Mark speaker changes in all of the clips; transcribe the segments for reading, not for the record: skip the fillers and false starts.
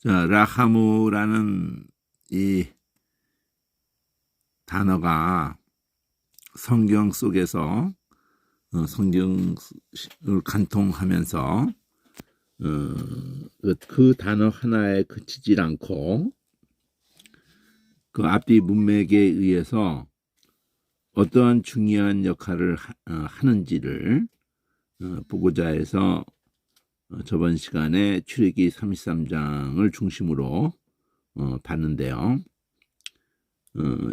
Speaker 1: 자, 라하무라는 이 단어가 성경 속에서 성경을 간통하면서 그 단어 하나에 그치질 않고 그 앞뒤 문맥에 의해서 어떠한 중요한 역할을 하는지를 보고자 해서 저번 시간에 출애기 33장을 중심으로 봤는데요.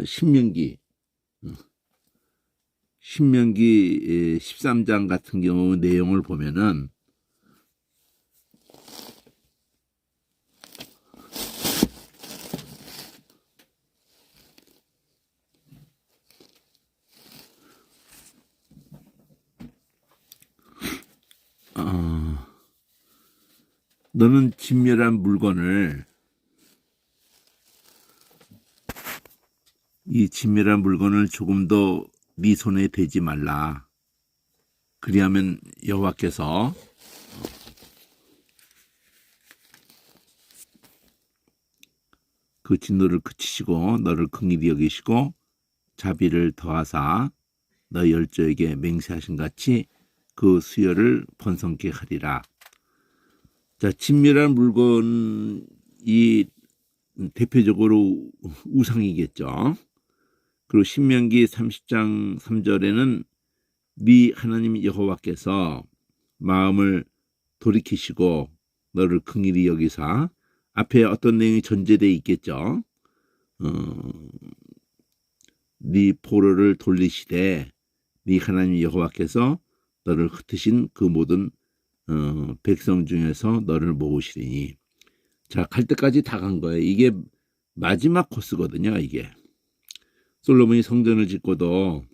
Speaker 1: 신명기 13장 같은 경우 내용을 보면은 너는 진멸한 물건을 조금도 네 손에 대지 말라. 그리하면 여호와께서 그 진노를 그치시고 너를 긍휼히 여기시고 자비를 더하사 너희 열조에게 맹세하신 같이 그 수여를 번성케 하리라. 자, 진멸한 물건이 대표적으로 우상이겠죠. 그리고 신명기 30장 3절에는 네 하나님 여호와께서 마음을 돌이키시고 너를 긍휼히 여기사, 앞에 어떤 내용이 전제되어 있겠죠. 네 포로를 돌리시되 네 하나님 여호와께서 너를 흩으신 그 모든 백성 중에서 너를 모으시리니. 자, 갈 때까지 다 간 거예요. 이게 마지막 코스거든요. 이게 솔로몬이 성전을 짓고도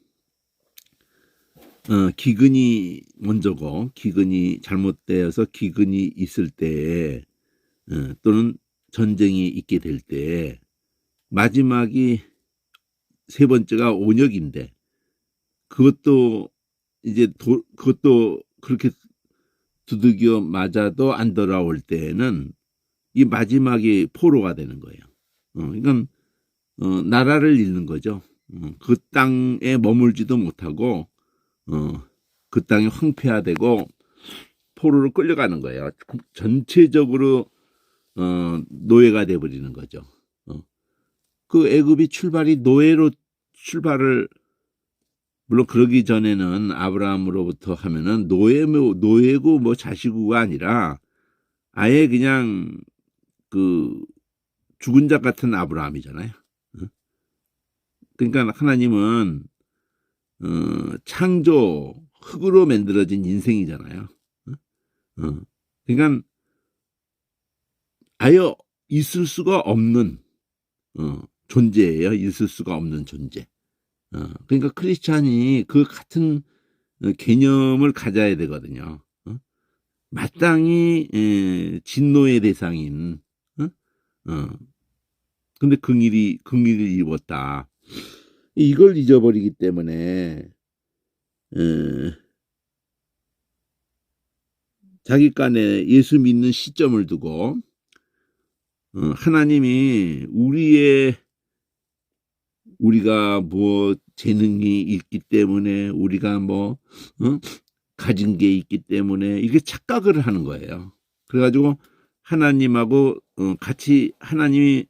Speaker 1: 기근이 먼저고, 기근이 잘못되어서 기근이 있을 때에 또는 전쟁이 있게 될 때 마지막이 세 번째가 온역인데, 그것도 그렇게 두들겨 맞아도 안 돌아올 때에는 이 마지막이 포로가 되는 거예요. 이건 나라를 잃는 거죠. 그 땅에 머물지도 못하고 그 땅이 황폐화되고 포로로 끌려가는 거예요. 전체적으로 노예가 돼버리는 거죠. 그 애굽이 출발이 노예로 출발을, 물론 그러기 전에는 아브라함으로부터 하면은 노예고 뭐 자식우가 아니라 아예 그냥 그 죽은 자 같은 아브라함이잖아요. 그러니까 하나님은 창조, 흙으로 만들어진 인생이잖아요. 그러니까 아예 있을 수가 없는 존재예요. 있을 수가 없는 존재. 그러니까 크리스찬이 그 같은 개념을 가져야 되거든요. 마땅히 진노의 대상인, 근데 긍휼을 입었다. 이걸 잊어버리기 때문에 자기간에 예수 믿는 시점을 두고 하나님이 우리가 뭐 재능이 있기 때문에, 우리가 뭐 가진 게 있기 때문에 이렇게 착각을 하는 거예요. 그래가지고 하나님하고 같이, 하나님이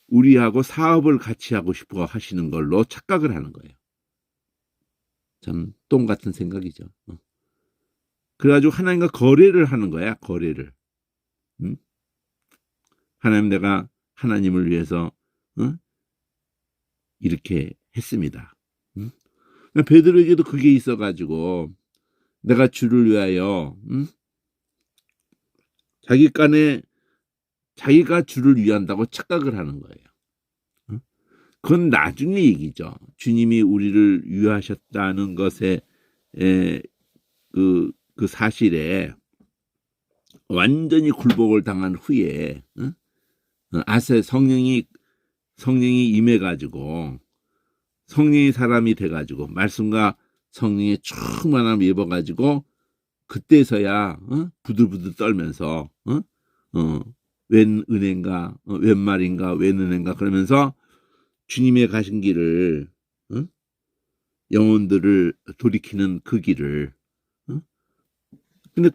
Speaker 1: 우리하고 사업을 같이 하고 싶어 하시는 걸로 착각을 하는 거예요. 참 똥 같은 생각이죠. 그래가지고 하나님과 거래를 하는 거야. 거래를. 하나님, 내가 하나님을 위해서 이렇게 했습니다. 베드로에게도 그게 있어가지고 내가 주를 위하여 자기가 주를 위한다고 착각을 하는 거예요. 그건 나중에 얘기죠. 주님이 우리를 위하셨다는 것에 그 사실에 완전히 굴복을 당한 후에 아세 성령이 임해가지고, 성령이 사람이 돼가지고 말씀과 성령의 충만함 입어가지고 그때서야 부들부들 떨면서 웬 은혜인가, 웬 말인가, 웬 은혜인가 그러면서 주님의 가신 길을, 영혼들을 돌이키는 그 길을. 근데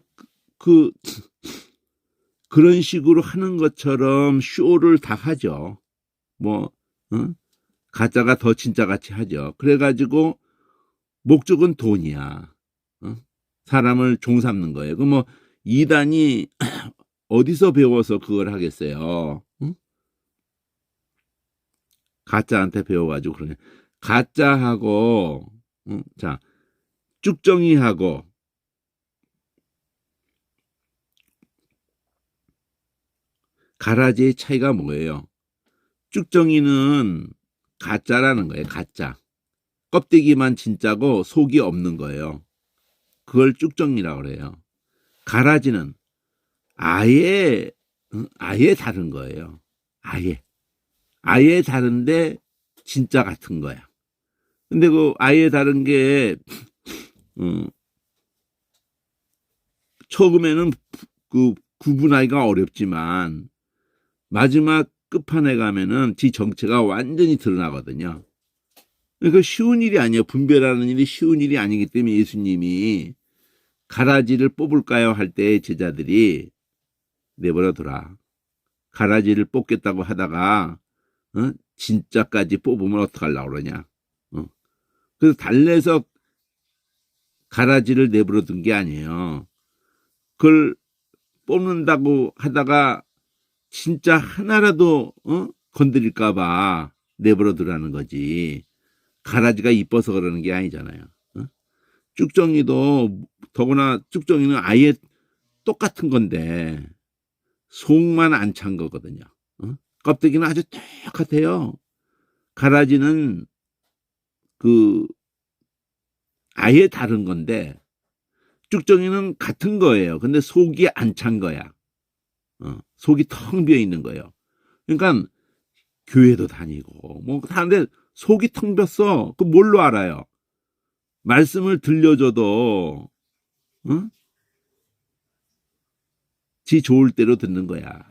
Speaker 1: 그런 식으로 하는 것처럼 쇼를 다 하죠. 뭐, 가짜가 더 진짜 같이 하죠. 그래가지고 목적은 돈이야. 사람을 종 삼는 거예요. 그 뭐 이단이 어디서 배워서 그걸 하겠어요? 가짜한테 배워가지고 그러네. 가짜하고 자 쭉정이하고 가라지의 차이가 뭐예요? 쭉정이는 가짜라는 거예요. 가짜. 껍데기만 진짜고 속이 없는 거예요. 그걸 쭉정이라고 그래요. 가라지는 아예 다른 거예요. 아예 다른데 진짜 같은 거야. 근데 그 아예 다른 게 처음에는 그 구분하기가 어렵지만 마지막 끝판에 가면은 지 정체가 완전히 드러나거든요. 그러니까 쉬운 일이 아니에요. 분별하는 일이 쉬운 일이 아니기 때문에 예수님이 가라지를 뽑을까요 할 때 제자들이 내버려둬라. 가라지를 뽑겠다고 하다가 진짜까지 뽑으면 어떡하려고 그러냐. 그래서 달래서 가라지를 내버려둔 게 아니에요. 그걸 뽑는다고 하다가 진짜 하나라도 건드릴까봐 내버려두라는 거지. 가라지가 이뻐서 그러는 게 아니잖아요. 쭉정이도 더구나 쭉정이는 아예 똑같은 건데 속만 안 찬 거거든요. 껍데기는 아주 똑같아요. 가라지는 그 아예 다른 건데 쭉정이는 같은 거예요. 근데 속이 안 찬 거야. 속이 텅 비어 있는 거예요. 그러니까 교회도 다니고 뭐 다른데 속이 텅 비었어. 그 뭘로 알아요? 말씀을 들려줘도 지 좋을 대로 듣는 거야.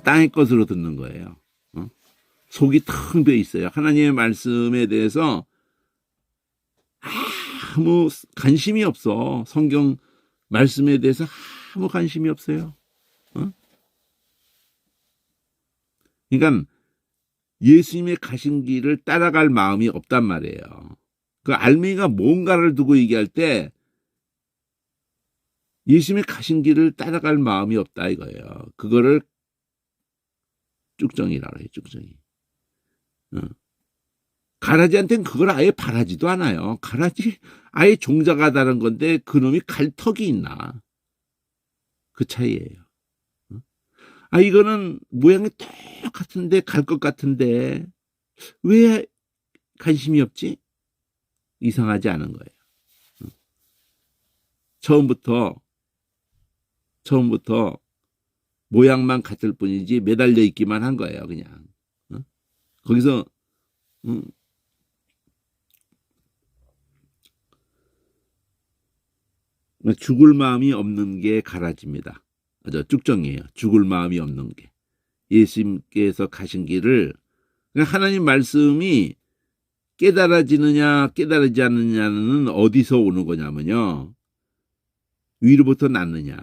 Speaker 1: 땅의 것으로 듣는 거예요. 속이 텅 비어 있어요. 하나님의 말씀에 대해서 아무 관심이 없어. 성경 말씀에 대해서 아무 관심이 없어요. 그러니까 예수님의 가신 길을 따라갈 마음이 없단 말이에요. 그 알맹이가 뭔가를 두고 얘기할 때 예수님의 가신 길을 따라갈 마음이 없다 이거예요. 그거를 쭉정이라고 해요. 쭉정이. 가라지한테는 그걸 아예 바라지도 않아요. 가라지 아예 종자가 다른 건데 그놈이 갈턱이 있나. 그 차이예요. 이거는 모양이 똑같은데 갈 것 같은데 왜 관심이 없지? 이상하지 않은 거예요. 처음부터 모양만 같을 뿐이지 매달려 있기만 한 거예요. 그냥 거기서 죽을 마음이 없는 게 가라지입니다. 쭉정이에요. 죽을 마음이 없는 게. 예수님께서 가신 길을 하나님 말씀이 깨달아지느냐 깨달아지지 않느냐는 어디서 오는 거냐면요. 위로부터 났느냐.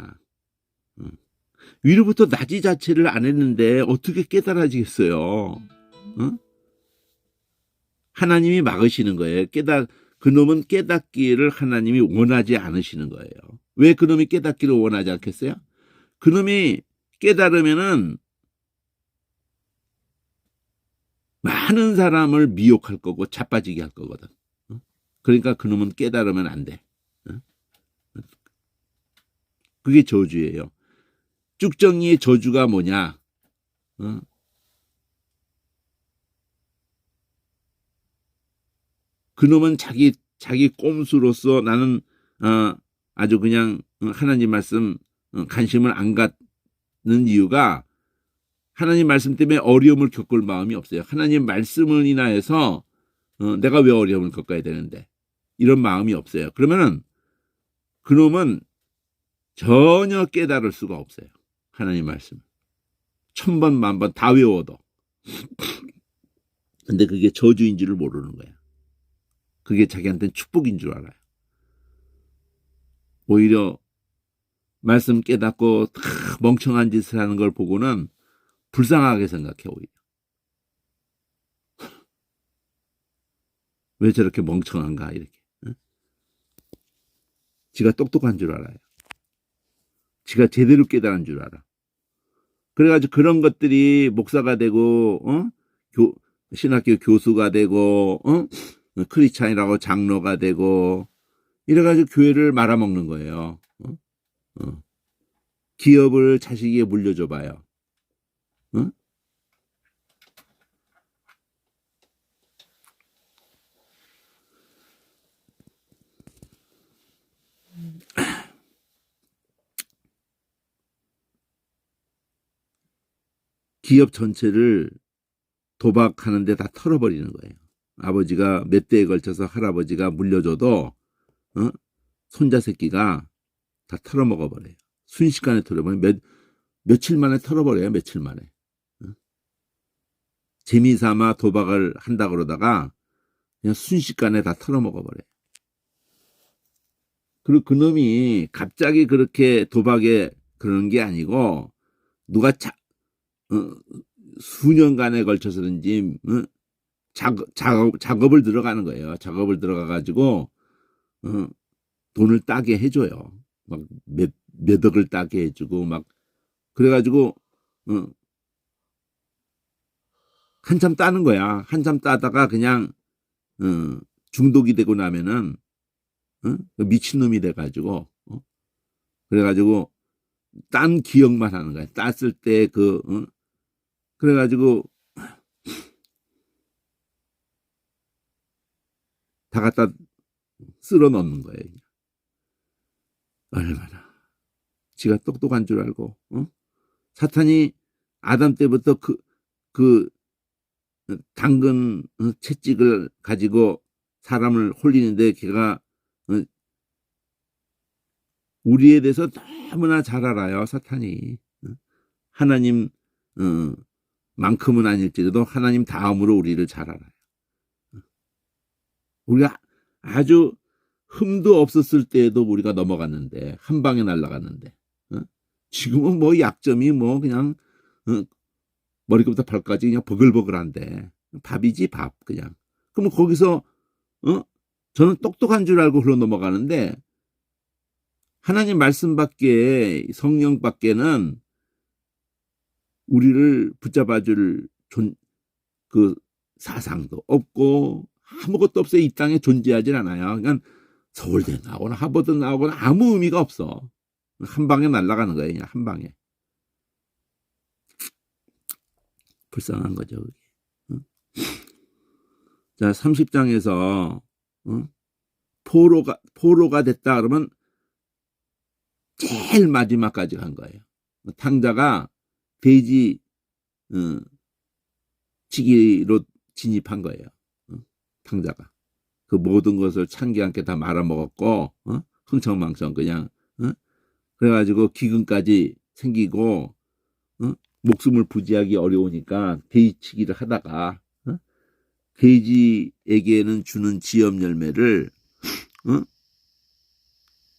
Speaker 1: 위로부터 나지 자체를 안 했는데 어떻게 깨달아지겠어요. 하나님이 막으시는 거예요. 그놈은 깨닫기를 하나님이 원하지 않으시는 거예요. 왜 그놈이 깨닫기를 원하지 않겠어요? 그놈이 깨달으면은 많은 사람을 미혹할 거고 자빠지게 할 거거든. 그러니까 그놈은 깨달으면 안 돼. 그게 저주예요. 쭉정이의 저주가 뭐냐? 그놈은 자기 꼼수로서 나는 아주 그냥 하나님 말씀 관심을 안 갖는 이유가 하나님 말씀 때문에 어려움을 겪을 마음이 없어요. 하나님 말씀을 인하여서 내가 왜 어려움을 겪어야 되는데 이런 마음이 없어요. 그러면은 그놈은 전혀 깨달을 수가 없어요. 하나님 말씀. 1000번, 10,000번 다 외워도. 근데 그게 저주인 줄을 모르는 거야. 그게 자기한테는 축복인 줄 알아요. 오히려 말씀 깨닫고 다 멍청한 짓을 하는 걸 보고는 불쌍하게 생각해, 오히려. 왜 저렇게 멍청한가, 이렇게. 응? 지가 똑똑한 줄 알아요. 지가 제대로 깨달은 줄 알아. 그래가지고 그런 것들이 목사가 되고, 신학교 교수가 되고, 크리스찬이라고 장로가 되고, 이래가지고 교회를 말아먹는 거예요. 기업을 자식에게 물려줘봐요. 기업 전체를 도박하는데 다 털어버리는 거예요. 아버지가 몇 대에 걸쳐서 할아버지가 물려줘도 손자 새끼가 다 털어먹어버려요. 순식간에 털어버려요. 며칠 만에 털어버려요. 며칠 만에. 재미삼아 도박을 한다 그러다가 그냥 순식간에 다 털어먹어버려요. 그리고 그놈이 갑자기 그렇게 도박에 그러는 게 아니고 누가 수년간에 걸쳐서든지 작업을 들어가는 거예요. 작업을 들어가가지고 돈을 따게 해줘요. 막 몇 억을 따게 해주고 막 그래가지고 한참 따는 거야. 한참 따다가 그냥 중독이 되고 나면은 미친놈이 돼가지고 그래가지고 딴 기억만 하는 거야. 땄을 때 그래가지고 다 갖다 쓸어 넣는 거예요. 얼마나 지가 똑똑한 줄 알고 사탄이 아담 때부터 그 당근 채찍을 가지고 사람을 홀리는데 걔가 우리에 대해서 너무나 잘 알아요. 사탄이. 하나님 만큼은 아닐지라도 하나님 다음으로 우리를 잘 알아요. 우리가 아주 흠도 없었을 때에도 우리가 넘어갔는데 한 방에 날아갔는데 지금은 뭐 약점이 뭐 그냥 머리부터 발까지 그냥 버글버글한데 밥이지 밥 그냥. 그러면 거기서 저는 똑똑한 줄 알고 흘러 넘어가는데 하나님 말씀밖에 성령밖에는 우리를 붙잡아줄 그 사상도 없고 아무것도 없어요. 이 땅에 존재하진 않아요. 그러니까 서울대 나오거나 하버드 나오거나 아무 의미가 없어. 한 방에 날아가는 거예요. 그냥 한 방에. 불쌍한 거죠. 자, 30장에서 포로가 됐다 그러면 제일 마지막까지 간 거예요. 탕자가 돼지 치기로 진입한 거예요. 탕자가 그 모든 것을 창기함께 다 말아먹었고 흥청망청 그냥 그래가지고 기근까지 생기고 목숨을 부지하기 어려우니까 돼지치기를 하다가 돼지에게는 주는 지엽 열매를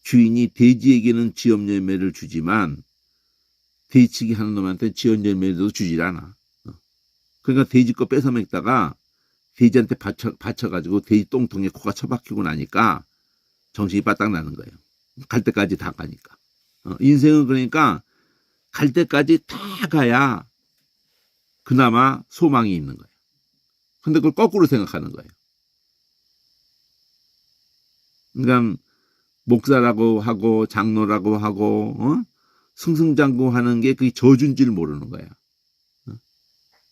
Speaker 1: 주인이 돼지에게는 지엽 열매를 주지만 돼지치기 하는 놈한테 지엽 열매도 주질 않아. 그러니까 돼지 거 뺏어 먹다가 돼지한테 받쳐가지고 돼지 똥통에 코가 처박히고 나니까 정신이 바짝 나는 거예요. 갈 때까지 다 가니까. 인생은 그러니까 갈 때까지 다 가야 그나마 소망이 있는 거예요. 근데 그걸 거꾸로 생각하는 거예요. 그러니까 목사라고 하고 장로라고 하고 승승장구하는 게 그게 저주인 줄 모르는 거야.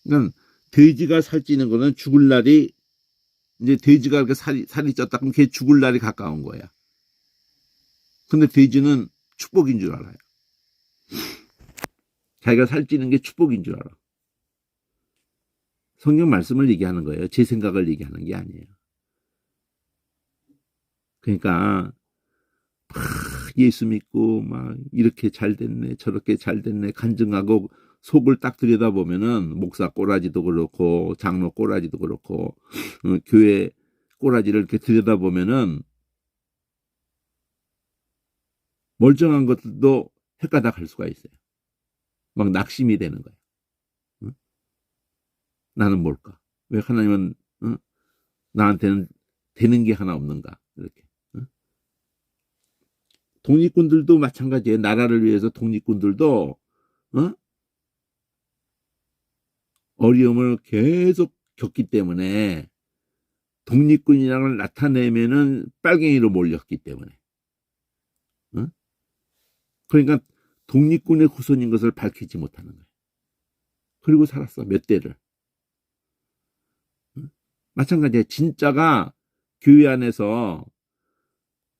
Speaker 1: 그러니까 돼지가 살찌는 거는 죽을 날이 이제 돼지가 그렇게 살이 쪘다 그러면 걔 죽을 날이 가까운 거야. 근데 돼지는 축복인 줄 알아요. 자기가 살찌는 게 축복인 줄 알아. 성경 말씀을 얘기하는 거예요. 제 생각을 얘기하는 게 아니에요. 그러니까 예수 믿고 막 이렇게 잘 됐네 저렇게 잘 됐네 간증하고 속을 딱 들여다보면은 목사 꼬라지도 그렇고 장로 꼬라지도 그렇고 교회 꼬라지를 이렇게 들여다보면은 멀쩡한 것들도 헷가닥할 수가 있어요. 막 낙심이 되는 거예요. 응? 나는 뭘까? 왜 하나님은 나한테는 되는 게 하나 없는가? 이렇게. 독립군들도 마찬가지예요. 나라를 위해서 독립군들도 어려움을 계속 겪기 때문에 독립군이라는 걸 나타내면은 빨갱이로 몰렸기 때문에. 그러니까 독립군의 후손인 것을 밝히지 못하는 거예요. 그리고 살았어. 몇 대를. 마찬가지예요. 진짜가 교회 안에서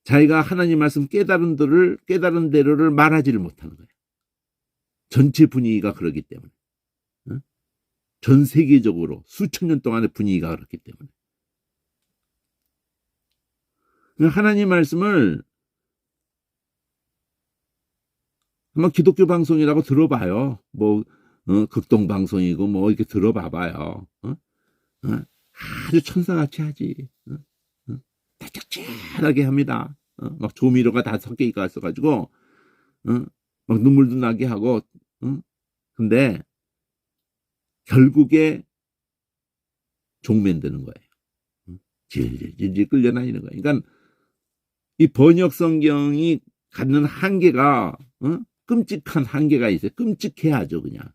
Speaker 1: 자기가 하나님 말씀 깨달은 대로를 말하지를 못하는 거예요. 전체 분위기가 그러기 때문에. 전 세계적으로 수천 년 동안의 분위기가 그렇기 때문에. 하나님 말씀을 한번 기독교 방송이라고 들어봐요. 뭐 극동 방송이고 뭐 이렇게 들어봐봐요. 아주 천사같이 하지. 다짝지하게 합니다. 막 조미료가 다 섞여 있어가지고 막 눈물도 나게 하고. 근데 결국에 종맨드는 거예요. 질질 끌려다니는 거예요. 그러니까 이 번역 성경이 갖는 한계가 끔찍한 한계가 있어요. 끔찍해야죠 그냥.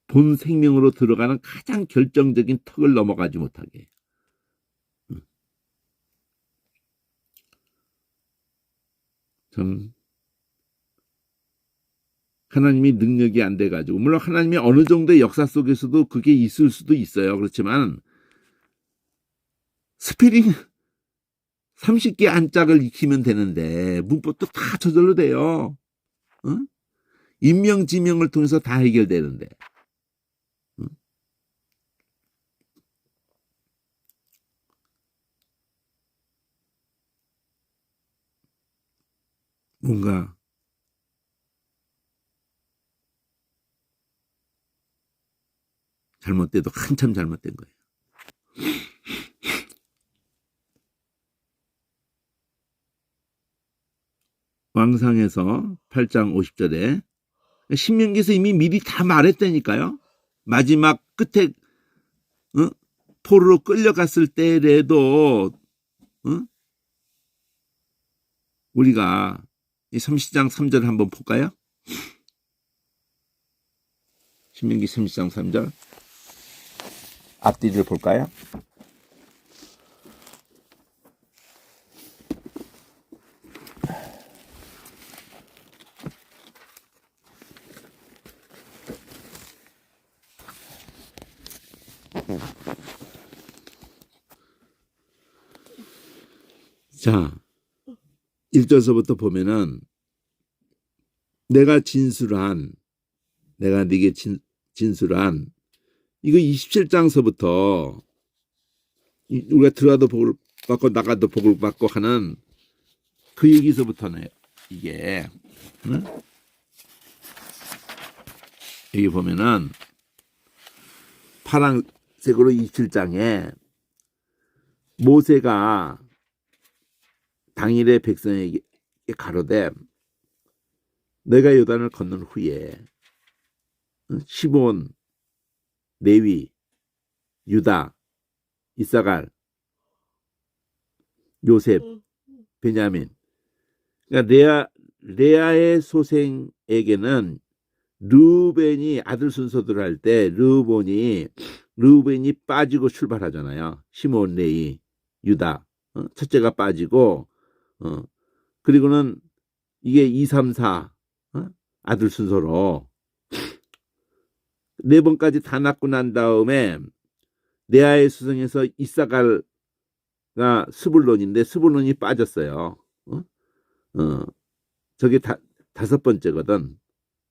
Speaker 1: 본 생명으로 들어가는 가장 결정적인 턱을 넘어가지 못하게. 참 하나님이 능력이 안 돼가지고 물론 하나님이 어느 정도의 역사 속에서도 그게 있을 수도 있어요. 그렇지만 스페링 30개 안짝을 익히면 되는데 문법도 다 저절로 돼요. 인명 지명을 통해서 다 해결되는데. 뭔가 잘못돼도 한참 잘못된 거예요. 왕상에서 8장 50절에 신명기에서 이미 미리 다 말했다니까요. 마지막 끝에 포로로 끌려갔을 때라도 우리가 이 30장 3절 한번 볼까요? 신명기 30장 3절 앞뒤를 볼까요? 자, 1절서부터 보면은 내가 네게 진술한 이거 27장서부터 우리가 들어와도 복을 받고 나가도 복을 받고 하는 그 얘기서부터는 이게 여기 보면은 파란색으로 27장에 모세가 당일에 백성에게 가로되 내가 요단을 건넌 후에 시몬, 레위, 유다, 이사갈, 요셉, 베냐민. 그러니까 레아의 소생에게는 르우벤이 아들 순서대로 할 때 르우벤이 빠지고 출발하잖아요. 시몬, 레위, 유다. 첫째가 빠지고 그리고는 이게 2, 3, 4 아들 순서로 4번까지 다 낳고 난 다음에 레아의 수성에서 이사갈가 스불론인데 스불론이 빠졌어요. 저게 5번째거든.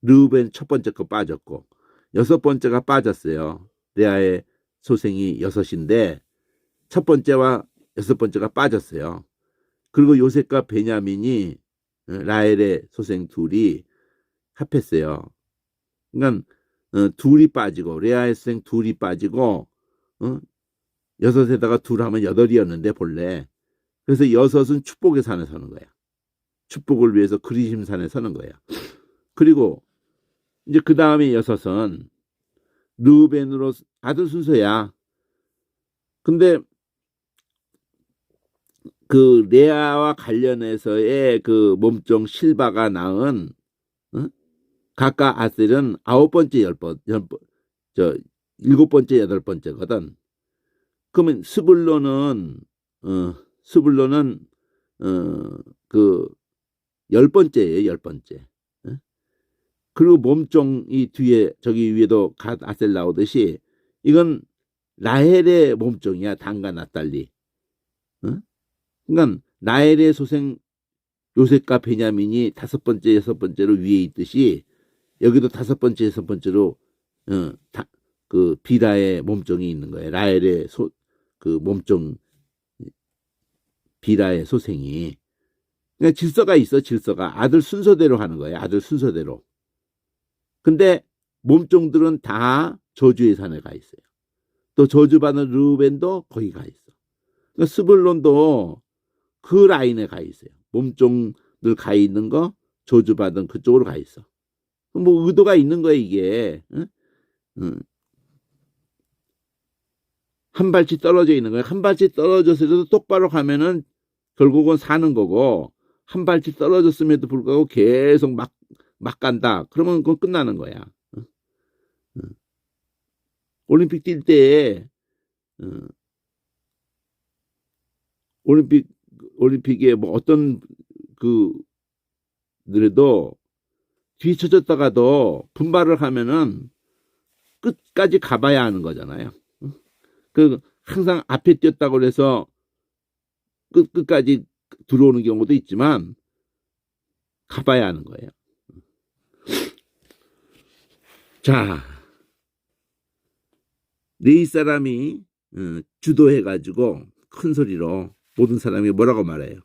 Speaker 1: 르우벤 첫 번째 거 빠졌고 6번째가 빠졌어요. 레아의 소생이 6인데 첫 번째와 여섯 번째가 빠졌어요. 그리고 요셉과 베냐민이 라헬의 소생 둘이 합했어요. 그러니까 둘이 빠지고 레아의 소생 둘이 빠지고 여섯에다가 둘 하면 여덟이었는데 본래. 그래서 여섯은 축복의 산에 서는 거야. 축복을 위해서 그리심 산에 서는 거야. 그리고 이제 그 다음에 여섯은 르우벤으로 아들 순서야. 근데 그 레아와 관련해서의 그 몸종 실바가 낳은 각각 아셀은 아홉 번째, 일곱 번째, 여덟 번째거든. 그러면 스불론은 그 열 번째예요, 열 번째. 그리고 몸종이 뒤에 저기 위에도 갓 아셀 나오듯이 이건 라헬의 몸종이야, 단과 납달리. 그러니까 라헬의 소생 요셉과 베냐민이 다섯 번째, 여섯 번째로 위에 있듯이 여기도 다섯 번째, 여섯 번째로 그 비라의 몸종이 있는 거예요. 라헬의 그 몸종 비라의 소생이. 그러니까 질서가 있어, 질서가. 아들 순서대로 하는 거예요. 아들 순서대로. 근데 몸종들은 다 저주의 산에 가 있어요. 또 저주받은 르우벤도 거기 가 있어. 그러니까 스불론도 그 라인에 가 있어요. 몸종들 가 있는 거 저주받은 그쪽으로 가 있어. 뭐 의도가 있는 거야 이게. 한 발치 떨어져 있는 거야. 한 발치 떨어졌어도 똑바로 가면은 결국은 사는 거고, 한 발치 떨어졌음에도 불구하고 계속 막 간다. 그러면 그건 끝나는 거야. 올림픽 뛸 때 올림픽에 뭐 어떤 그들도 뒤쳐졌다가도 분발을 하면은 끝까지 가봐야 하는 거잖아요. 그 항상 앞에 뛰었다고 해서 끝까지 들어오는 경우도 있지만 가봐야 하는 거예요. 자, 네 사람이 주도해가지고 큰 소리로 모든 사람이 뭐라고 말해요?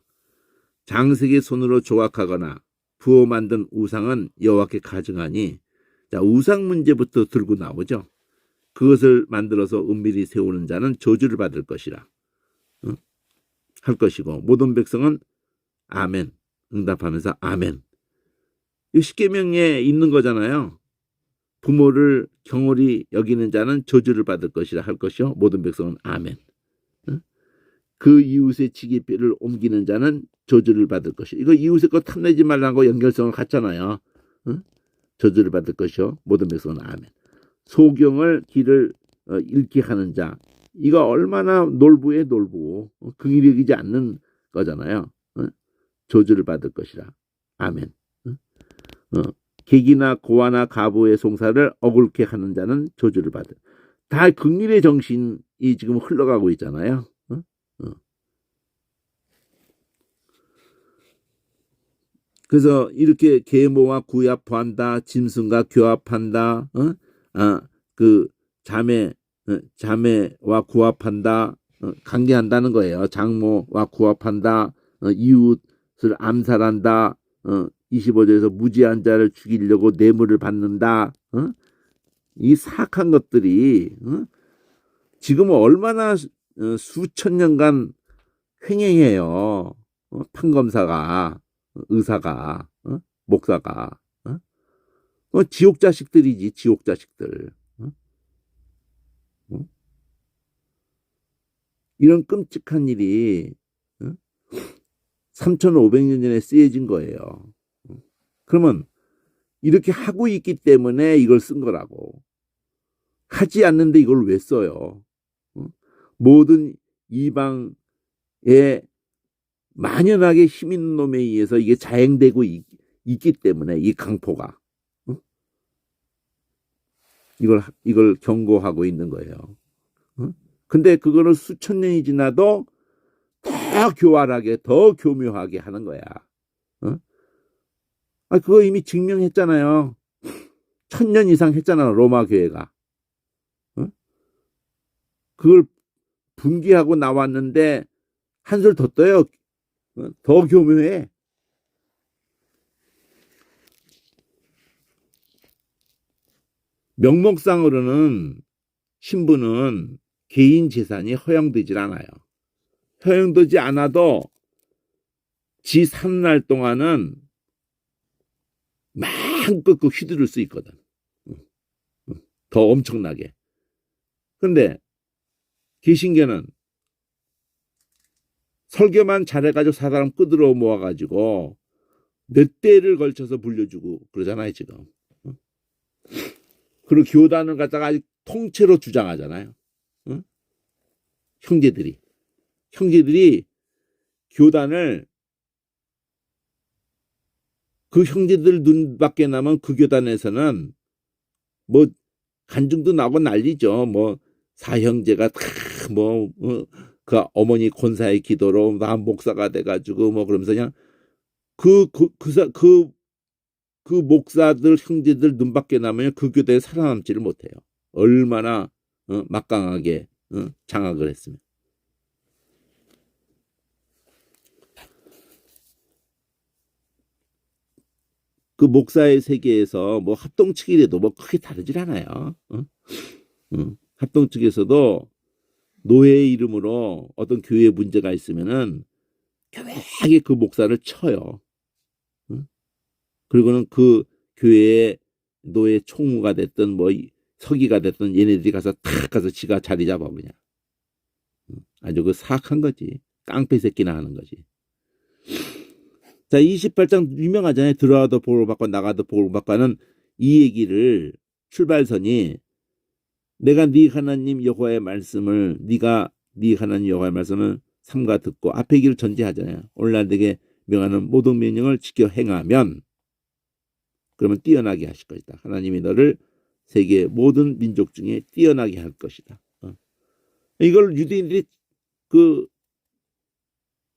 Speaker 1: 장색의 손으로 조각하거나 부어 만든 우상은 여호와께 가증하니, 자, 우상 문제부터 들고 나오죠. 그것을 만들어서 은밀히 세우는 자는 저주를 받을 것이라 할 것이고, 모든 백성은 아멘 응답하면서 아멘. 이 십계명에 있는 거잖아요. 부모를 경홀히 여기는 자는 저주를 받을 것이라 할 것이요, 모든 백성은 아멘. 그 이웃의 지기뼈를 옮기는 자는 저주를 받을 것이요. 이거 이웃의 거 탐내지 말라고 연결성을 갖잖아요. 저주를 받을 것이요, 모든 백성은 아멘. 소경을 길을 잃게 하는 자, 이거 얼마나 놀부에 놀부, 긍휼히 여기지 않는 거잖아요. 저주를 받을 것이라 아멘. 객이나 고아나 가부의 송사를 억울케 하는 자는 저주를 받을. 다 긍휼의 정신이 지금 흘러가고 있잖아요. 그래서 이렇게 계모와 구합한다, 짐승과 교합한다, 그 자매와 구합한다, 관계한다는 거예요. 장모와 구합한다, 이웃을 암살한다, 25절에서 무지한 자를 죽이려고 뇌물을 받는다. 이 사악한 것들이 지금 얼마나 수천 년간 횡행해요. 판검사가, 의사가, 목사가. 지옥 자식들이지, 지옥 자식들. 이런 끔찍한 일이 3,500년 전에 쓰여진 거예요. 그러면 이렇게 하고 있기 때문에 이걸 쓴 거라고. 하지 않는데 이걸 왜 써요? 모든 이방의 만연하게 힘 있는 놈에 의해서 이게 자행되고 있기 때문에, 이 강포가 이걸 경고하고 있는 거예요. 근데 그거는 수천 년이 지나도 더 교활하게, 더 교묘하게 하는 거야. 그거 이미 증명했잖아요. 1000년 이상 했잖아, 로마 교회가. 그걸 분기하고 나왔는데 한술 더 떠요. 더 교묘해. 명목상으로는 신부는 개인 재산이 허용되질 않아요. 허용되지 않아도 지 사는 날 동안은 마음껏 휘두를 수 있거든. 더 엄청나게. 근데 개신교는 설교만 잘해가지고 사람 끄들어 모아가지고 몇 대를 걸쳐서 불려주고 그러잖아요, 지금. 그리고 교단을 갖다가 아주 통째로 주장하잖아요. 형제들이 교단을 그 형제들 눈밖에 나면 그 교단에서는 뭐 간증도 나고 난리죠. 뭐 사형제가 그 어머니 권사의 기도로 나 목사가 돼가지고 뭐 그러면서 그냥 그 목사들 형제들 눈밖에 나면 그 교대에 살아남지를 못해요. 얼마나 막강하게 장악을 했으면. 그 목사의 세계에서 뭐 합동 측이라도 뭐 크게 다르질 않아요. 합동 측에서도 노예의 이름으로 어떤 교회에 문제가 있으면은 교묘하게 그 목사를 쳐요. 그리고는 그 교회의 노예 총무가 됐든 뭐 서기가 됐든 얘네들이 가서 탁 가서 지가 자리 잡아 그냥. 아주 그 사악한 거지. 깡패 새끼나 하는 거지. 자, 28장 유명하잖아요. 들어와도 복을 받고 나가도 복을 받고 하는 이 얘기를 출발선이 내가 네 하나님 여호와의 말씀을 네가 네 하나님 여호와의 말씀을 삼가 듣고 앞에 길을 전제하잖아요. 오늘날 내게 명하는 모든 명령을 지켜 행하면 그러면 뛰어나게 하실 것이다. 하나님이 너를 세계 모든 민족 중에 뛰어나게 할 것이다. 이걸 유대인들이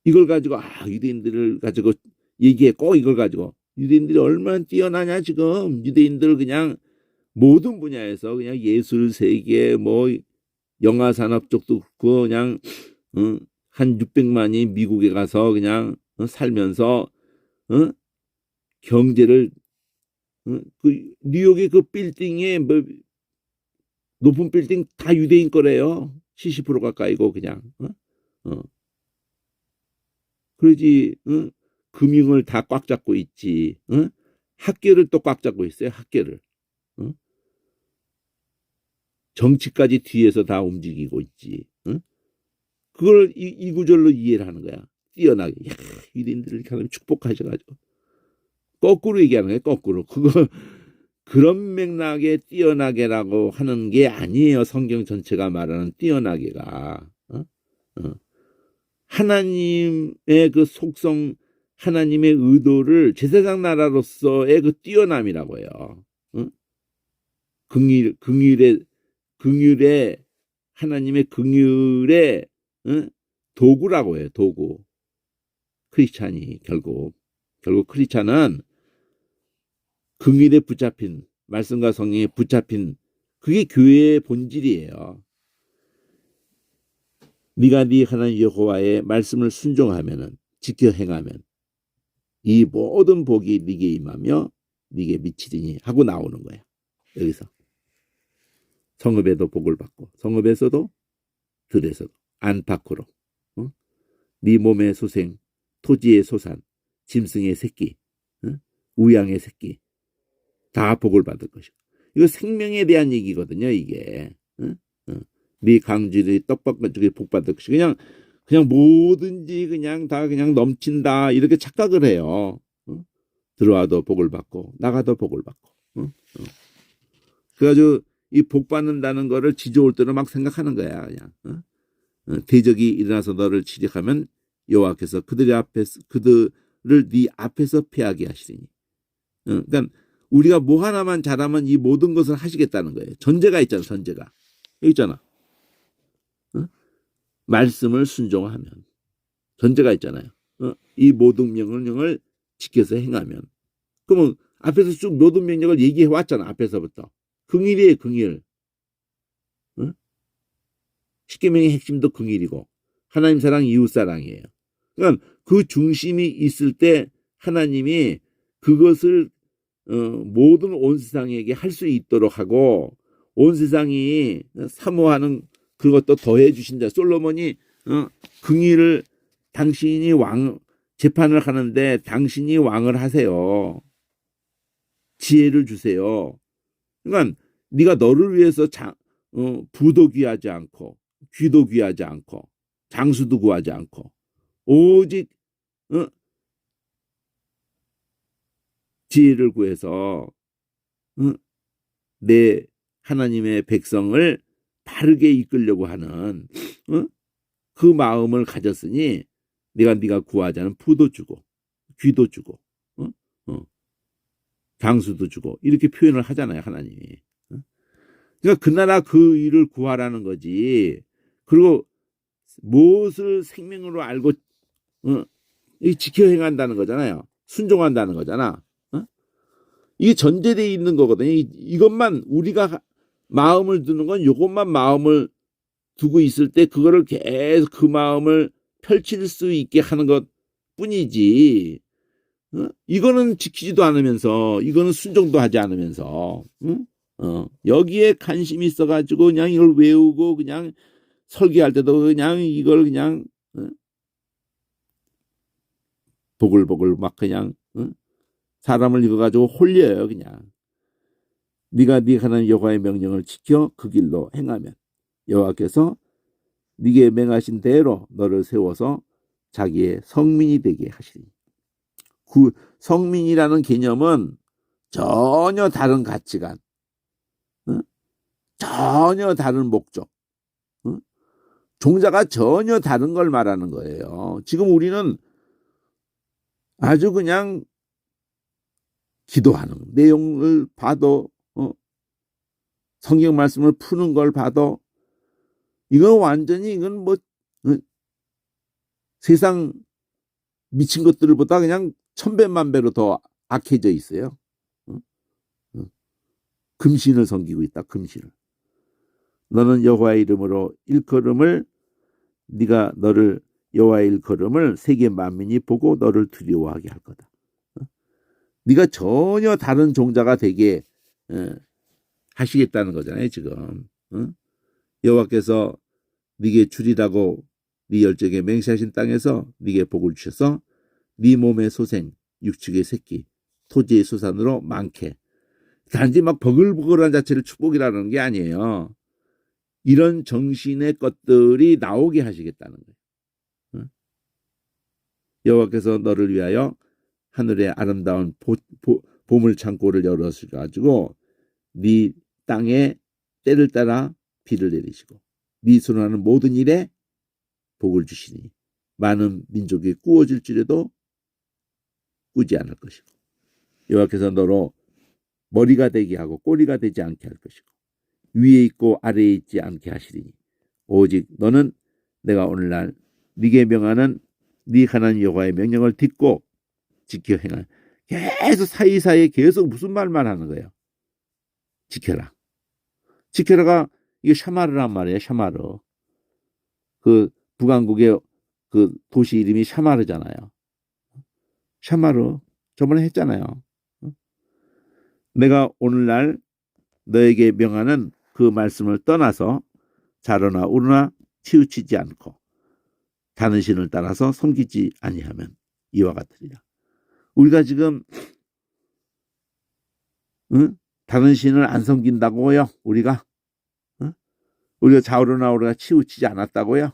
Speaker 1: 이걸 가지고 유대인들을 가지고 얘기했고 이걸 가지고 유대인들이 얼마나 뛰어나냐 지금. 유대인들 그냥 모든 분야에서 그냥 예술 세계 뭐 영화 산업 쪽도 그렇고 그냥 한 600만이 미국에 가서 그냥 살면서 경제를 그 뉴욕의 그 빌딩에 뭐 높은 빌딩 다 유대인 거래요. 70% 가까이고 그냥 그러지 금융을 다 꽉 잡고 있지. 학계를 또 꽉 잡고 있어요. 학계를. 정치까지 뒤에서 다 움직이고 있지. 그걸 이 구절로 이해를 하는 거야. 뛰어나게. 야, 유대인들을 하나님 축복하셔가지고. 거꾸로 얘기하는 거야. 거꾸로. 그런 맥락에 뛰어나게라고 하는 게 아니에요. 성경 전체가 말하는 뛰어나게가. 하나님의 그 속성, 하나님의 의도를 제사장 나라로서의 그 뛰어남이라고 해요. 긍휼의 하나님의 긍휼의 도구라고 해요. 도구. 크리스찬이 결국 크리스찬은 긍휼에 붙잡힌 말씀과 성령에 붙잡힌 그게 교회의 본질이에요. 네가 네 하나님 여호와의 말씀을 순종하면은 지켜 행하면 이 모든 복이 네게 임하며 네게 미치리니 하고 나오는 거야. 여기서 성읍에도 복을 받고 성읍에서도 들에서도 안팎으로 네 몸의 소생 토지의 소산 짐승의 새끼 우양의 새끼 다 복을 받을 것이고 이거 생명에 대한 얘기거든요. 이게 네 강쥐들이 떡밥가지고 복 받을 것이 그냥 뭐든지 그냥 다 그냥 넘친다 이렇게 착각을 해요. 들어와도 복을 받고 나가도 복을 받고 그래가지고 이 복 받는다는 거를 지져올 때로 막 생각하는 거야. 그냥 대적이 일어나서 너를 치력하면 여호와께서 그들을 네 앞에서 패하게 하시리니. 그러니까 우리가 뭐 하나만 잘하면 이 모든 것을 하시겠다는 거예요. 전제가 있잖아. 전제가 여기 있잖아. 말씀을 순종하면 전제가 있잖아요. 이 모든 명령을 지켜서 행하면 그러면 앞에서 쭉 모든 명령을 얘기해 왔잖아. 앞에서부터 긍휼이에요. 긍휼. 십계명의 핵심도 긍휼이고 하나님 사랑, 이웃 사랑이에요. 그러니까 그 중심이 있을 때 하나님이 그것을 모든 온 세상에게 할 수 있도록 하고 온 세상이 사모하는 그것도 더해 주신다. 솔로몬이 긍의를 당신이 재판을 하는데 당신이 왕을 하세요. 지혜를 주세요. 그러니까 네가 너를 위해서 부도 귀하지 않고 귀도 귀하지 않고 장수도 구하지 않고 오직 지혜를 구해서 내 하나님의 백성을 바르게 이끌려고 하는 그 마음을 가졌으니 네가 구하자는 부도 주고 귀도 주고 장수도 주고 이렇게 표현을 하잖아요. 하나님이. 그러니까 그 나라 그 일을 구하라는 거지. 그리고 무엇을 생명으로 알고 지켜 행한다는 거잖아요. 순종한다는 거잖아. 이게 전제되어 있는 거거든요. 이것만 우리가 마음을 두는 건 이것만 마음을 두고 있을 때 그거를 계속 그 마음을 펼칠 수 있게 하는 것 뿐이지. 이거는 지키지도 않으면서 이거는 순종도 하지 않으면서 여기에 관심이 있어가지고 그냥 이걸 외우고 그냥 설계할 때도 그냥 이걸 그냥 보글보글 막 그냥 사람을 이거가지고 홀려요. 그냥 네가 네 하나님 여호와의 명령을 지켜 그 길로 행하면 여호와께서 네게 맹하신 대로 너를 세워서 자기의 성민이 되게 하시리. 그 성민이라는 개념은 전혀 다른 가치관, 전혀 다른 목적, 종자가 전혀 다른 걸 말하는 거예요. 지금 우리는 아주 그냥 기도하는 내용을 봐도 성경 말씀을 푸는 걸 봐도 이건 완전히 이건 뭐 세상 미친 것들보다 그냥 천배만배로 더 악해져 있어요. 금신을 섬기고 있다. 금신을. 너는 여호와의 이름으로 일컬음을 네가 너를 여호와의 일컬음을 세계 만민이 보고 너를 두려워하게 할 거다. 네가 전혀 다른 종자가 되게 하시겠다는 거잖아요. 지금 여호와께서 네게 주리라고 네 열정에 맹세하신 땅에서 네게 복을 주셔서 네 몸의 소생, 육축의 새끼, 토지의 수산으로 많게. 단지 막 버글버글한 자체를 축복이라는 게 아니에요. 이런 정신의 것들이 나오게 하시겠다는 거예요. 여호와께서 너를 위하여 하늘의 아름다운 보물 창고를 열어가지고 네 땅에 때를 따라 비를 내리시고 네 손하는 모든 일에 복을 주시니 많은 민족이 꾸어질 줄에도 꾸지 않을 것이고 여호와께서 너로 머리가 되게 하고 꼬리가 되지 않게 할 것이고 위에 있고 아래에 있지 않게 하시리니 오직 너는 내가 오늘날 네게 명하는 네 하나님 여호와의 명령을 듣고 지켜 행한. 계속 사이사이에 계속 무슨 말만 하는 거예요. 지켜라. 지켜라가 이게 샤마르란 말이에요. 샤마르. 그 북왕국의 그 도시 이름이 샤마르잖아요. 샤마르 저번에 했잖아요. 내가 오늘날 너에게 명하는 그 말씀을 떠나서 자로나 우르나 치우치지 않고 다른 신을 따라서 섬기지 아니하면 이와 같으리라. 우리가 지금 다른 신을 안 섬긴다고요? 우리가 좌우로나 우르나 치우치지 않았다고요?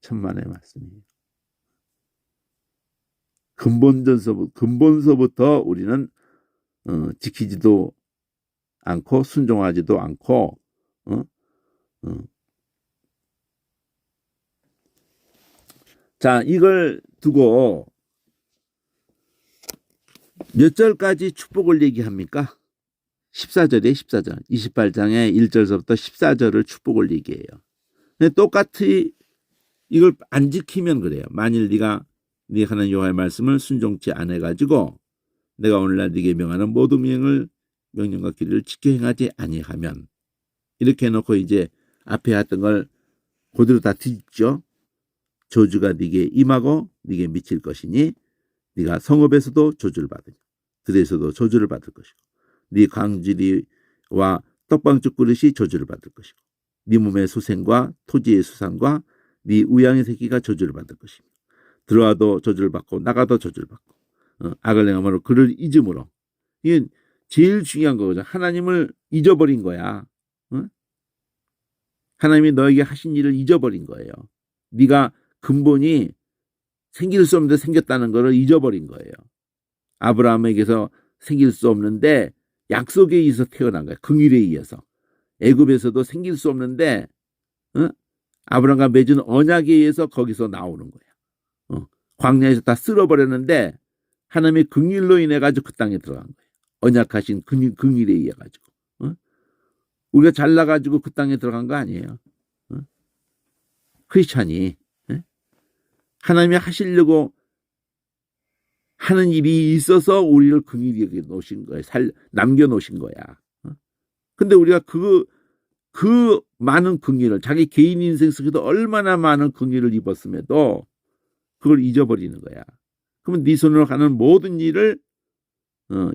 Speaker 1: 천만의 말씀이에요. 근본서부터 우리는 지키지도 않고 순종하지도 않고 자, 이걸 두고 몇 절까지 축복을 얘기합니까? 14절이에요. 14절. 28장의 1절서부터 14절을 축복을 얘기해요. 똑같이 이걸 안 지키면 그래요. 만일 네가 네 하나님 여호와의 말씀을 순종치 않아가지고 내가 오늘날 네게 명하는 모든 명령과 규례를 지켜 행하지 아니하면 이렇게 해놓고 이제 앞에 했던 걸 그대로 다 뒤집죠. 저주가 네게 임하고 네게 미칠 것이니 네가 성읍에서도 저주를 받으며 들에서도 저주를 받을 것이고 네 광주리와 떡방죽 그릇이 저주를 받을 것이고 네 몸의 수생과 토지의 수산과 네 우양의 새끼가 저주를 받을 것이며 들어와도 저주를 받고 나가도 저주를 받고 악을 행함으로 그를 잊음으로 이게 제일 중요한 거거든. 하나님을 잊어버린 거야. 하나님이 너에게 하신 일을 잊어버린 거예요. 네가 근본이 생길 수 없는데 생겼다는 것을 잊어버린 거예요. 아브라함에게서 생길 수 없는데 약속에 의해서 태어난 거예요. 긍휼에 의해서. 애굽에서도 생길 수 없는데 아브라함과 맺은 언약에 의해서 거기서 나오는 거예요. 광야에서 다 쓸어버렸는데 하나님의 긍휼로 인해 가지고 그 땅에 들어간 거예요. 언약하신 긍휼에 의해 가지고. 우리가 잘나가지고 그 땅에 들어간 거 아니에요. 크리스찬이 하나님이 하시려고 하는 일이 있어서 우리를 긍휼히 여기 놓으신 거예요. 남겨놓으신 거야. 근데 우리가 그 많은 긍휼을 자기 개인 인생 속에도 얼마나 많은 긍휼을 입었음에도 그걸 잊어버리는 거야. 그러면 네 손으로 하는 모든 일을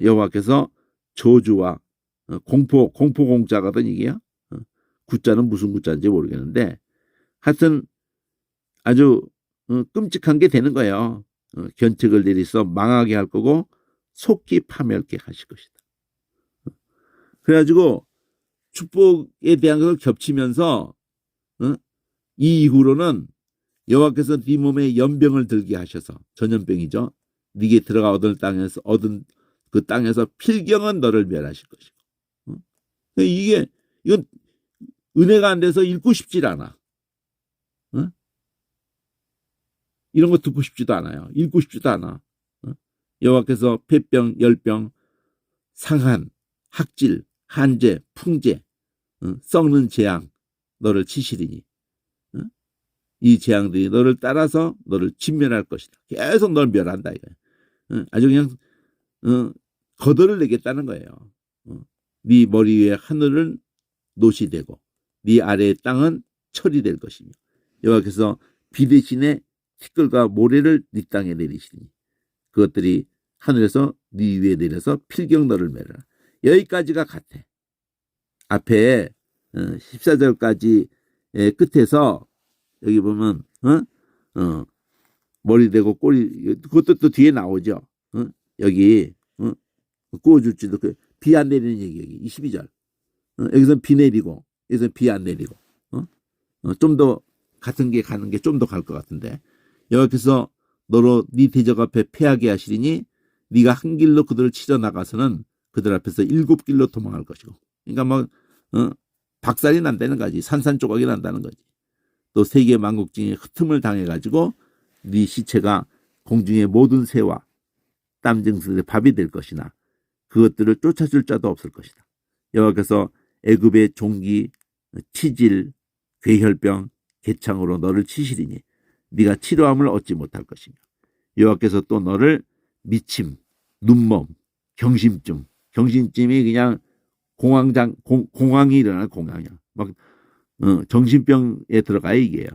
Speaker 1: 여호와께서 저주와 공포공자거든 이게요. 구자는 무슨 구자인지 모르겠는데 하여튼 아주 끔찍한 게 되는 거예요. 견책을 내리서 망하게 할 거고 속기 파멸케 하실 것이다. 그래가지고 축복에 대한 것을 겹치면서 이 이후로는 여호와께서 네 몸에 연병을 들게 하셔서 전염병이죠. 네게 들어가 얻은 그 땅에서 필경은 너를 멸하실 것이고. 이건 은혜가 안 돼서 읽고 싶질 않아. 이런 거 듣고 싶지도 않아요. 읽고 싶지도 않아. 여호와께서 폐병, 열병, 상한, 학질, 한재, 풍재, 썩는 재앙 너를 치시리니 이 재앙들이 너를 따라서 너를 진멸할 것이다. 계속 너를 멸한다 이거야. 아주 그냥 거덜을 내겠다는 거예요. 네 머리 위에 하늘은 노시 되고 네 아래의 땅은 철이 될 것이며 여호와께서 비 대신에 티끌과 모래를 네 땅에 내리시니 그것들이 하늘에서 네 위에 내려서 필경 너를 매라. 여기까지가 같아. 앞에 14절까지 끝에서 여기 보면 머리 대고 꼬리 그것도 또 뒤에 나오죠. 여기 구워줄지도 비 안 내리는 얘기 여기 22절. 여기서는 비 내리고 여기서는 비 안 내리고 좀 더 같은 게 가는 게 좀 더 갈 것 같은데 여기서 너로 네 대적 앞에 패하게 하시리니 네가 한 길로 그들을 치러 나가서는 그들 앞에서 7길로 도망할 것이고 그러니까 뭐 박살이 난다는 거지. 산산조각이 난다는 거지. 또 세계 만국중에 흩음을 당해가지고 네 시체가 공중의 모든 새와 땀증들의 밥이 될 것이나 그것들을 쫓아줄 자도 없을 것이다. 여호와께서 애굽의 종기, 치질, 괴혈병, 개창으로 너를 치시리니 네가 치료함을 얻지 못할 것이며 여호와께서 또 너를 미침, 눈멈, 경심증이 그냥 공황이 일어나는 공황이야. 막 정신병에 들어가야 이게요.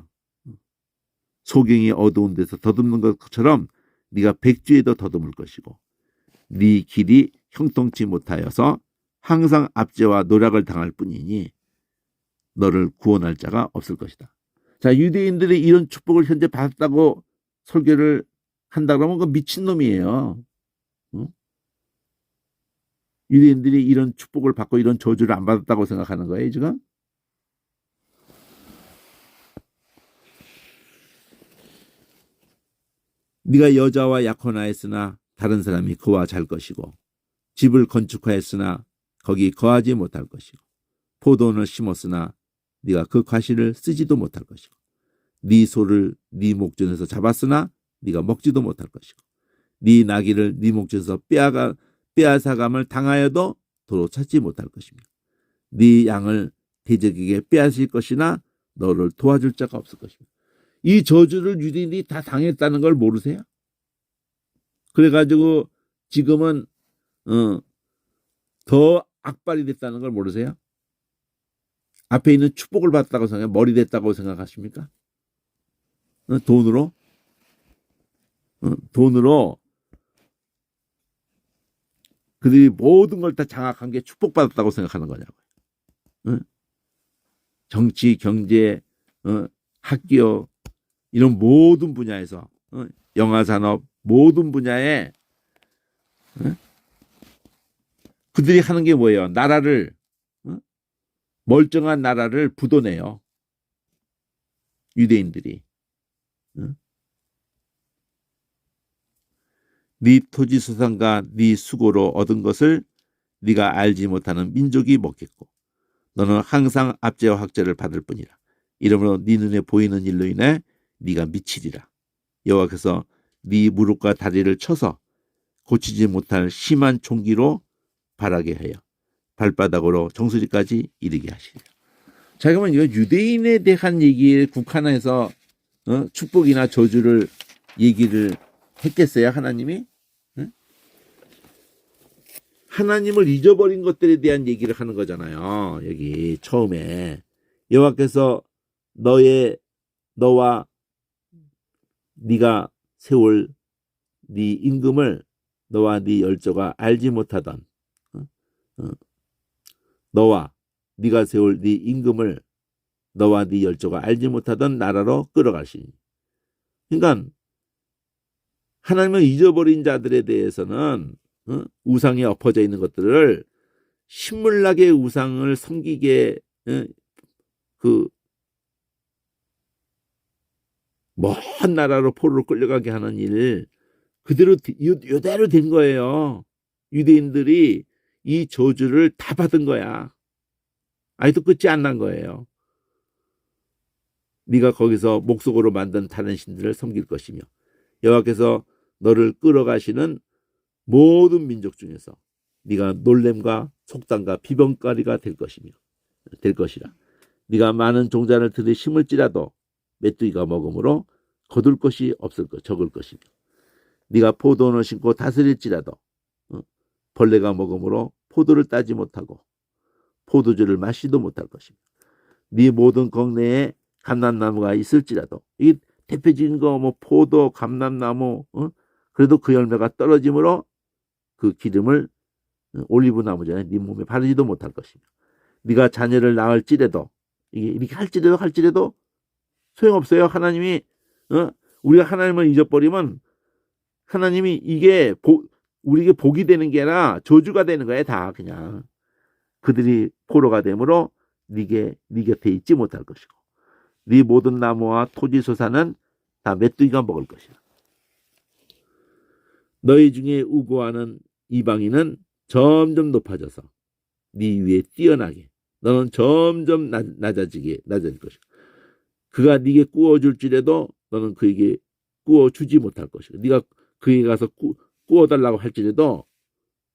Speaker 1: 소경이 어두운 데서 더듬는 것처럼 네가 백주에도 더듬을 것이고 네 길이 형통치 못하여서 항상 압제와 노략을 당할 뿐이니 너를 구원할 자가 없을 것이다. 자, 유대인들이 이런 축복을 현재 받았다고 설교를 한다 그러면 그 미친놈이에요. 유대인들이 이런 축복을 받고 이런 저주를 안 받았다고 생각하는 거예요, 지금? 네가 여자와 약혼하였으나 다른 사람이 그와 잘 것이고 집을 건축하였으나 거기 거하지 못할 것이고 포도원을 심었으나 네가 그 과실을 쓰지도 못할 것이고 네 소를 네 목전에서 잡았으나 네가 먹지도 못할 것이고 네 나귀를 네 목전에서 빼앗아감을 당하여도 도로 찾지 못할 것이며 네 양을 대적에게 빼앗을 것이나 너를 도와줄 자가 없을 것이며 이 저주를 유대인이 다 당했다는 걸 모르세요? 그래가지고 지금은 더 악발이 됐다는 걸 모르세요? 앞에 있는 축복을 받았다고 생각해요? 머리 됐다고 생각하십니까? 돈으로 돈으로 그들이 모든 걸 다 장악한 게 축복받았다고 생각하는 거냐고요. 어? 정치, 경제, 학교 이런 모든 분야에서 영화산업 모든 분야에 그들이 하는 게 뭐예요? 나라를 멀쩡한 나라를 부도내요. 유대인들이. 네 토지 수산과 네 수고로 얻은 것을 네가 알지 못하는 민족이 먹겠고 너는 항상 압제와 학제를 받을 뿐이라. 이러므로 네 눈에 보이는 일로 인해 네가 미치리라. 여호와께서 네 무릎과 다리를 쳐서 고치지 못할 심한 총기로 발하게 하여 발바닥으로 정수리까지 이르게 하시리라. 자, 그러면 이거 유대인에 대한 얘기에 국한해서 축복이나 저주를 얘기를 했겠어요, 하나님이? 하나님을 잊어버린 것들에 대한 얘기를 하는 거잖아요. 여기 처음에 여호와께서 너와 네가 세울 네 임금을 너와 네 열조가 알지 못하던 너와 네가 세울 네 임금을 너와 네 열조가 알지 못하던 나라로 끌어가시니. 그러니까 하나님을 잊어버린 자들에 대해서는 우상에 엎어져 있는 것들을 신물나게 우상을 섬기게 그 먼 나라로 포로로 끌려가게 하는 일 그대로 이대로 된 거예요. 유대인들이 이 저주를 다 받은 거야. 아직도 끝이 안 난 거예요. 네가 거기서 목석으로 만든 다른 신들을 섬길 것이며 여호와께서 너를 끌어가시는 모든 민족 중에서 네가 놀램과 속담과 비방거리가 될 것이라. 네가 많은 종자를 들여 심을지라도 메뚜기가 먹음으로 거둘 것이 적을 것이며 네가 포도원을 심고 다스릴지라도 벌레가 먹음으로 포도를 따지 못하고 포도주를 마시도 못할 것이며 네 모든 동네에 감람나무가 있을지라도 이 대표적인 거 뭐 포도, 감람나무 그래도 그 열매가 떨어지므로 그 기름을 올리브 나무잖아요. 네 몸에 바르지도 못할 것이며 네가 자녀를 낳을지라도 이렇게 할지라도 소용없어요. 하나님이 우리가 하나님을 잊어버리면 하나님이 이게 우리에게 복이 되는 게 아니라 저주가 되는 거예요. 다 그냥 그들이 포로가 되므로 네 곁에 있지 못할 것이고 네 모든 나무와 토지 소산은 다 메뚜기가 먹을 것이다. 너희 중에 우고하는 이방인은 점점 높아져서 네 위에 뛰어나게 너는 점점 낮아질 것이고 그가 네게 구워줄지라도 너는 그에게 구워주지 못할 것이고 네가 그에게 가서 구워달라고 할지라도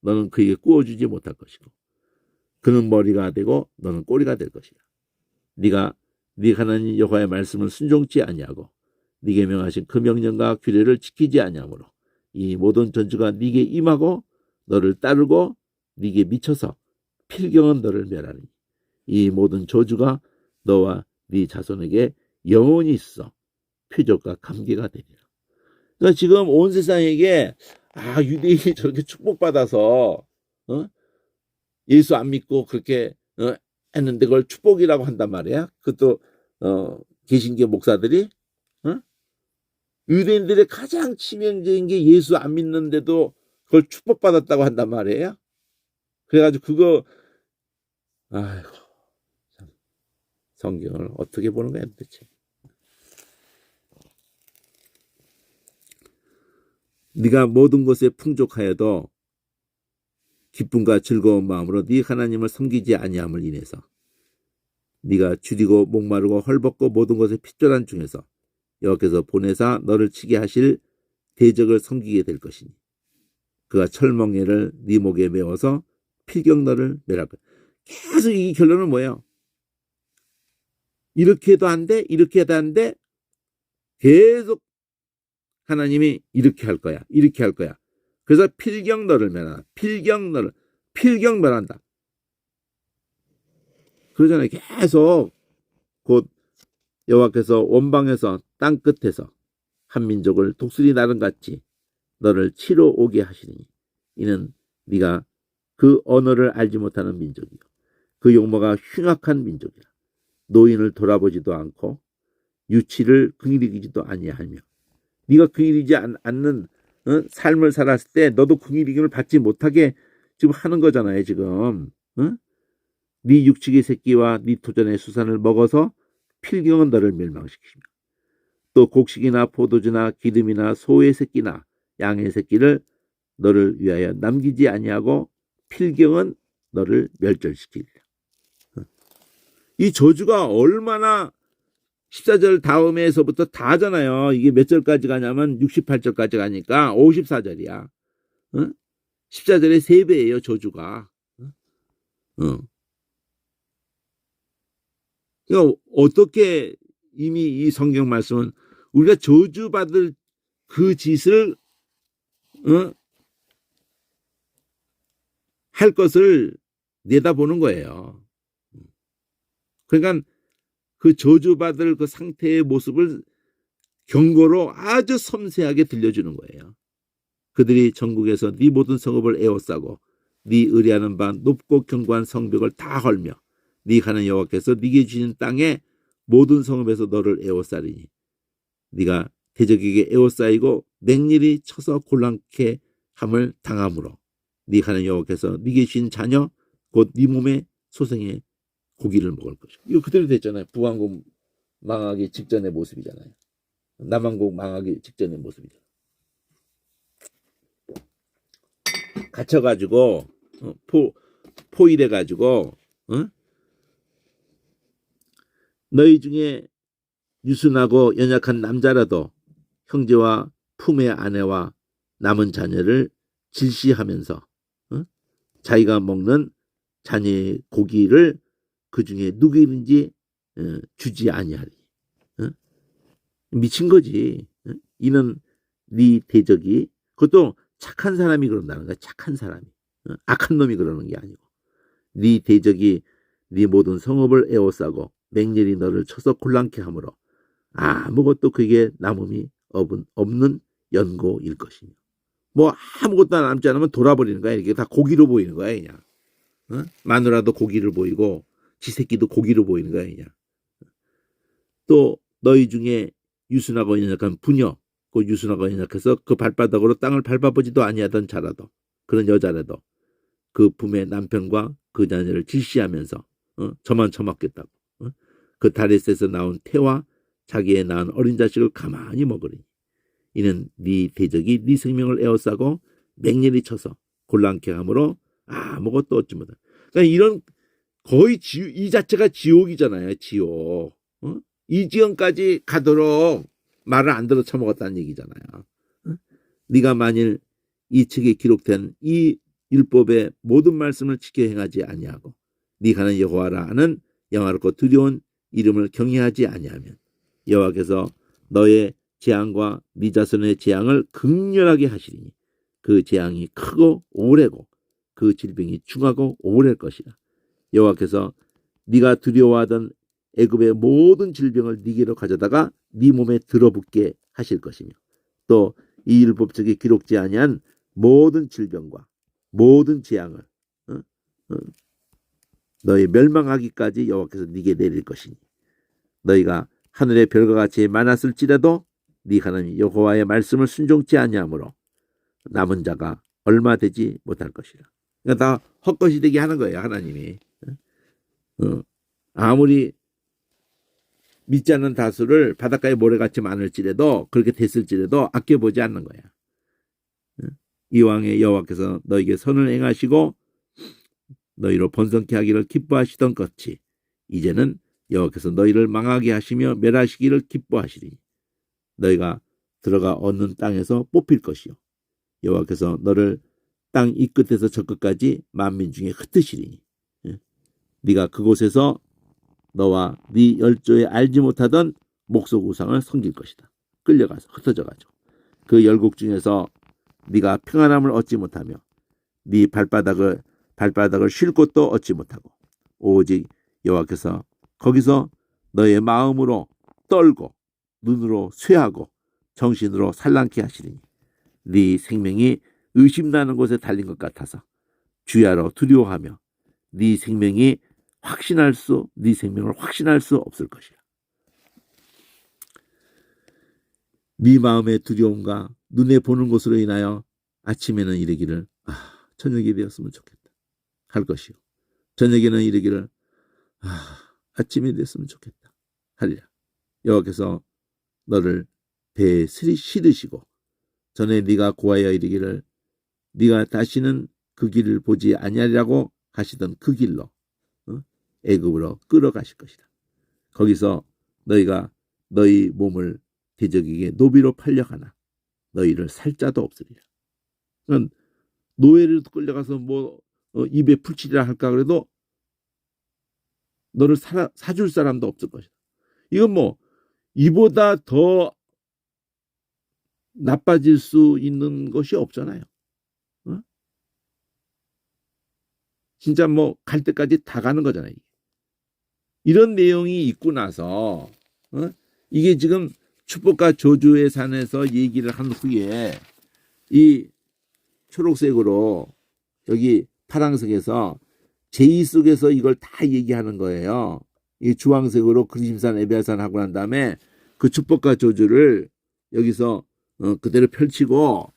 Speaker 1: 너는 그에게 구워주지 못할 것이고 그는 머리가 되고 너는 꼬리가 될 것이다. 네가 네 하나님 여호와의 말씀을 순종치 아니하고 네게 명하신 그 명령과 규례를 지키지 아니하므로 이 모든 전주가 네게 임하고 너를 따르고 네게 미쳐서 필경은 너를 멸하니 이 모든 저주가 너와 네 자손에게 영원히 있어 표적과 감개가 되리라. 그러니까 지금 온 세상에게 유대인이 저렇게 축복받아서 예수 안 믿고 그렇게 했는데 그걸 축복이라고 한단 말이야. 그것도 개신교 목사들이 유대인들의 가장 치명적인 게 예수 안 믿는데도 그걸 축복받았다고 한단 말이에요. 그래가지고 그거 아이고 참, 성경을 어떻게 보는 거야 도대체. 네가 모든 것에 풍족하여도 기쁨과 즐거운 마음으로 네 하나님을 섬기지 아니함을 인해서 네가 줄이고 목마르고 헐벗고 모든 것에 핏절한 중에서 여호와께서 보내사 너를 치게 하실 대적을 섬기게 될 것이니 그가 철멍에를 네 목에 메워서 필경 너를 멸할 거야. 계속 이 결론은 뭐예요? 이렇게 해도 안 돼, 이렇게 해도 안 돼. 계속 하나님이 이렇게 할 거야, 이렇게 할 거야. 그래서 필경 너를 멸한다. 필경 멸한다. 그러잖아요. 계속 곧 여호와께서 원방에서 땅 끝에서 한 민족을 독수리 나름같이 너를 치러 오게 하시니 이는 네가 그 언어를 알지 못하는 민족이요 그 용모가 흉악한 민족이라. 노인을 돌아보지도 않고 유치를 긍휼히 여기지도 아니하며. 네가 긍휼히 여기지 않는 삶을 살았을 때 너도 긍휼히 여김을 받지 못하게 지금 하는 거잖아요. 지금 네 육축의 새끼와 네 토전의 수산을 먹어서 필경은 너를 멸망시키며 또 곡식이나 포도주나 기름이나 소의 새끼나 양의 새끼를 너를 위하여 남기지 아니하고 필경은 너를 멸절시키리라. 이 저주가 얼마나 14절 다음에서부터 다 하잖아요. 이게 몇 절까지 가냐면 68절까지 가니까 54절이야. 14절의 3배예요. 저주가. 그러니까 어떻게 이미 이 성경 말씀은 우리가 저주받을 그 짓을 할 것을 내다보는 거예요. 그러니까 그 저주받을 그 상태의 모습을 경고로 아주 섬세하게 들려주는 거예요. 그들이 전국에서 네 모든 성읍을 에워싸고 네 의뢰하는 바 높고 견고한 성벽을 다 헐며 네 가는 여호와께서 네게 주신 땅에 모든 성읍에서 너를 에워싸리니 네가 대적에게 에워싸이고 맹렬히 쳐서 곤란케 함을 당함으로 네 가는 여호와께서 네게 주신 자녀 곧 네 몸의 소생의 고기를 먹을 것이고. 이거 그대로 됐잖아요. 북왕국 망하기 직전의 모습이잖아요. 남왕국 망하기 직전의 모습이잖아요. 갇혀가지고 포위돼가지고 너희 중에 유순하고 연약한 남자라도 형제와 품의 아내와 남은 자녀를 질시하면서 자기가 먹는 자녀의 고기를 그 중에 누구인지 주지 아니하리. 미친 거지. 이는 네 대적이 그것도 착한 사람이 그런다는 거야. 착한 사람이. 악한 놈이 그러는 게 아니고 네 대적이 네 모든 성읍을 에워싸고 맹렬히 너를 쳐서 곤란케 하므로 아무것도 그에게 남음이 없는 연고일 것이며 뭐 아무것도 남지 않으면 돌아버리는 거야. 이게 다 고기로 보이는 거야. 그냥 마누라도 고기를 보이고 지 새끼도 고기로 보이는 거야. 그냥. 또 너희 중에 유순하고 연약한 부녀 그 유순하고 연약해서 그 발바닥으로 땅을 밟아보지도 아니하던 자라도 그런 여자라도 그 품의 남편과 그 자녀를 질시하면서 저만 처먹겠다고 그 다리에서 나온 태와 자기의 낳은 어린 자식을 가만히 먹으리니 이는 네 대적이 네 생명을 에워싸고 맹렬히 쳐서 곤란케 함으로 아무것도 얻지 못한. 그러니까 이런 거의 이 자체가 지옥이잖아요. 지옥. 이 지경까지 가도록 말을 안 들어 처먹었다는 얘기잖아요. 네가 만일 이 책에 기록된 이 율법의 모든 말씀을 지켜 행하지 아니하고 네가 하는 여호와라는 영화롭고 두려운 이름을 경외하지 아니하면 여호와께서 너의 재앙과 네 자손의 재앙을 극렬하게 하시리니 그 재앙이 크고 오래고 그 질병이 중하고 오래일 것이라. 여호와께서 네가 두려워하던 애굽의 모든 질병을 네게로 가져다가 네 몸에 들어붙게 하실 것이며 또 이 율법책에 기록지 아니한 모든 질병과 모든 재앙을 너희 멸망하기까지 여호와께서 네게 내릴 것이니 너희가 하늘의 별과 같이 많았을지라도 네 하나님 여호와의 말씀을 순종치 아니하므로 남은 자가 얼마 되지 못할 것이라. 그러니까 다 헛것이 되게 하는 거예요. 하나님이. 아무리 믿지 않는 다수를 바닷가에 모래같이 많을지라도 그렇게 됐을지라도 아껴보지 않는 거야. 이왕에 여호와께서 너에게 선을 행하시고 너희로 번성케 하기를 기뻐하시던 것이 이제는 여호와께서 너희를 망하게 하시며 멸하시기를 기뻐하시리니 너희가 들어가 얻는 땅에서 뽑힐 것이요 여호와께서 너를 땅 이 끝에서 저 끝까지 만민 중에 흩으시리니 네가 그곳에서 너와 네 열조에 알지 못하던 목석 우상을 섬길 것이다. 끌려가서 흩어져가지고 그 열국 중에서 네가 평안함을 얻지 못하며 네 발바닥을 쉴 곳도 얻지 못하고 오직 여호와께서 거기서 너의 마음으로 떨고 눈으로 쇠하고 정신으로 산란케 하시리니 네 생명이 의심나는 곳에 달린 것 같아서 주야로 두려워하며 네 생명을 확신할 수 없을 것이라. 네 마음의 두려움과 눈에 보는 것으로 인하여 아침에는 이르기를 저녁이 되었으면 좋겠다 할 것이요 저녁에는 이르기를 아침이 됐으면 좋겠다 하리라. 여호와께서 너를 배에 실으시고 전에 네가 고하여 이르기를 네가 다시는 그 길을 보지 아니하리라고 하시던 그 길로 애굽으로 끌어가실 것이다. 거기서 너희가 너희 몸을 대적에게 노비로 팔려가나 너희를 살 자도 없으리라. 그러니까 노예를 끌려가서 입에 풀칠이라 할까 그래도 너를 사줄 사람도 없을 것이다. 이건 이보다 더 나빠질 수 있는 것이 없잖아요. 진짜 갈 때까지 다 가는 거잖아요. 이런 내용이 있고 나서 이게 지금 축복과 저주의 산에서 얘기를 한 후에 이 초록색으로 여기 파란색에서 제2 속에서 이걸 다 얘기하는 거예요. 이 주황색으로 그리심산 에베아산 하고 난 다음에 그 축복과 저주를 여기서 그대로 펼치고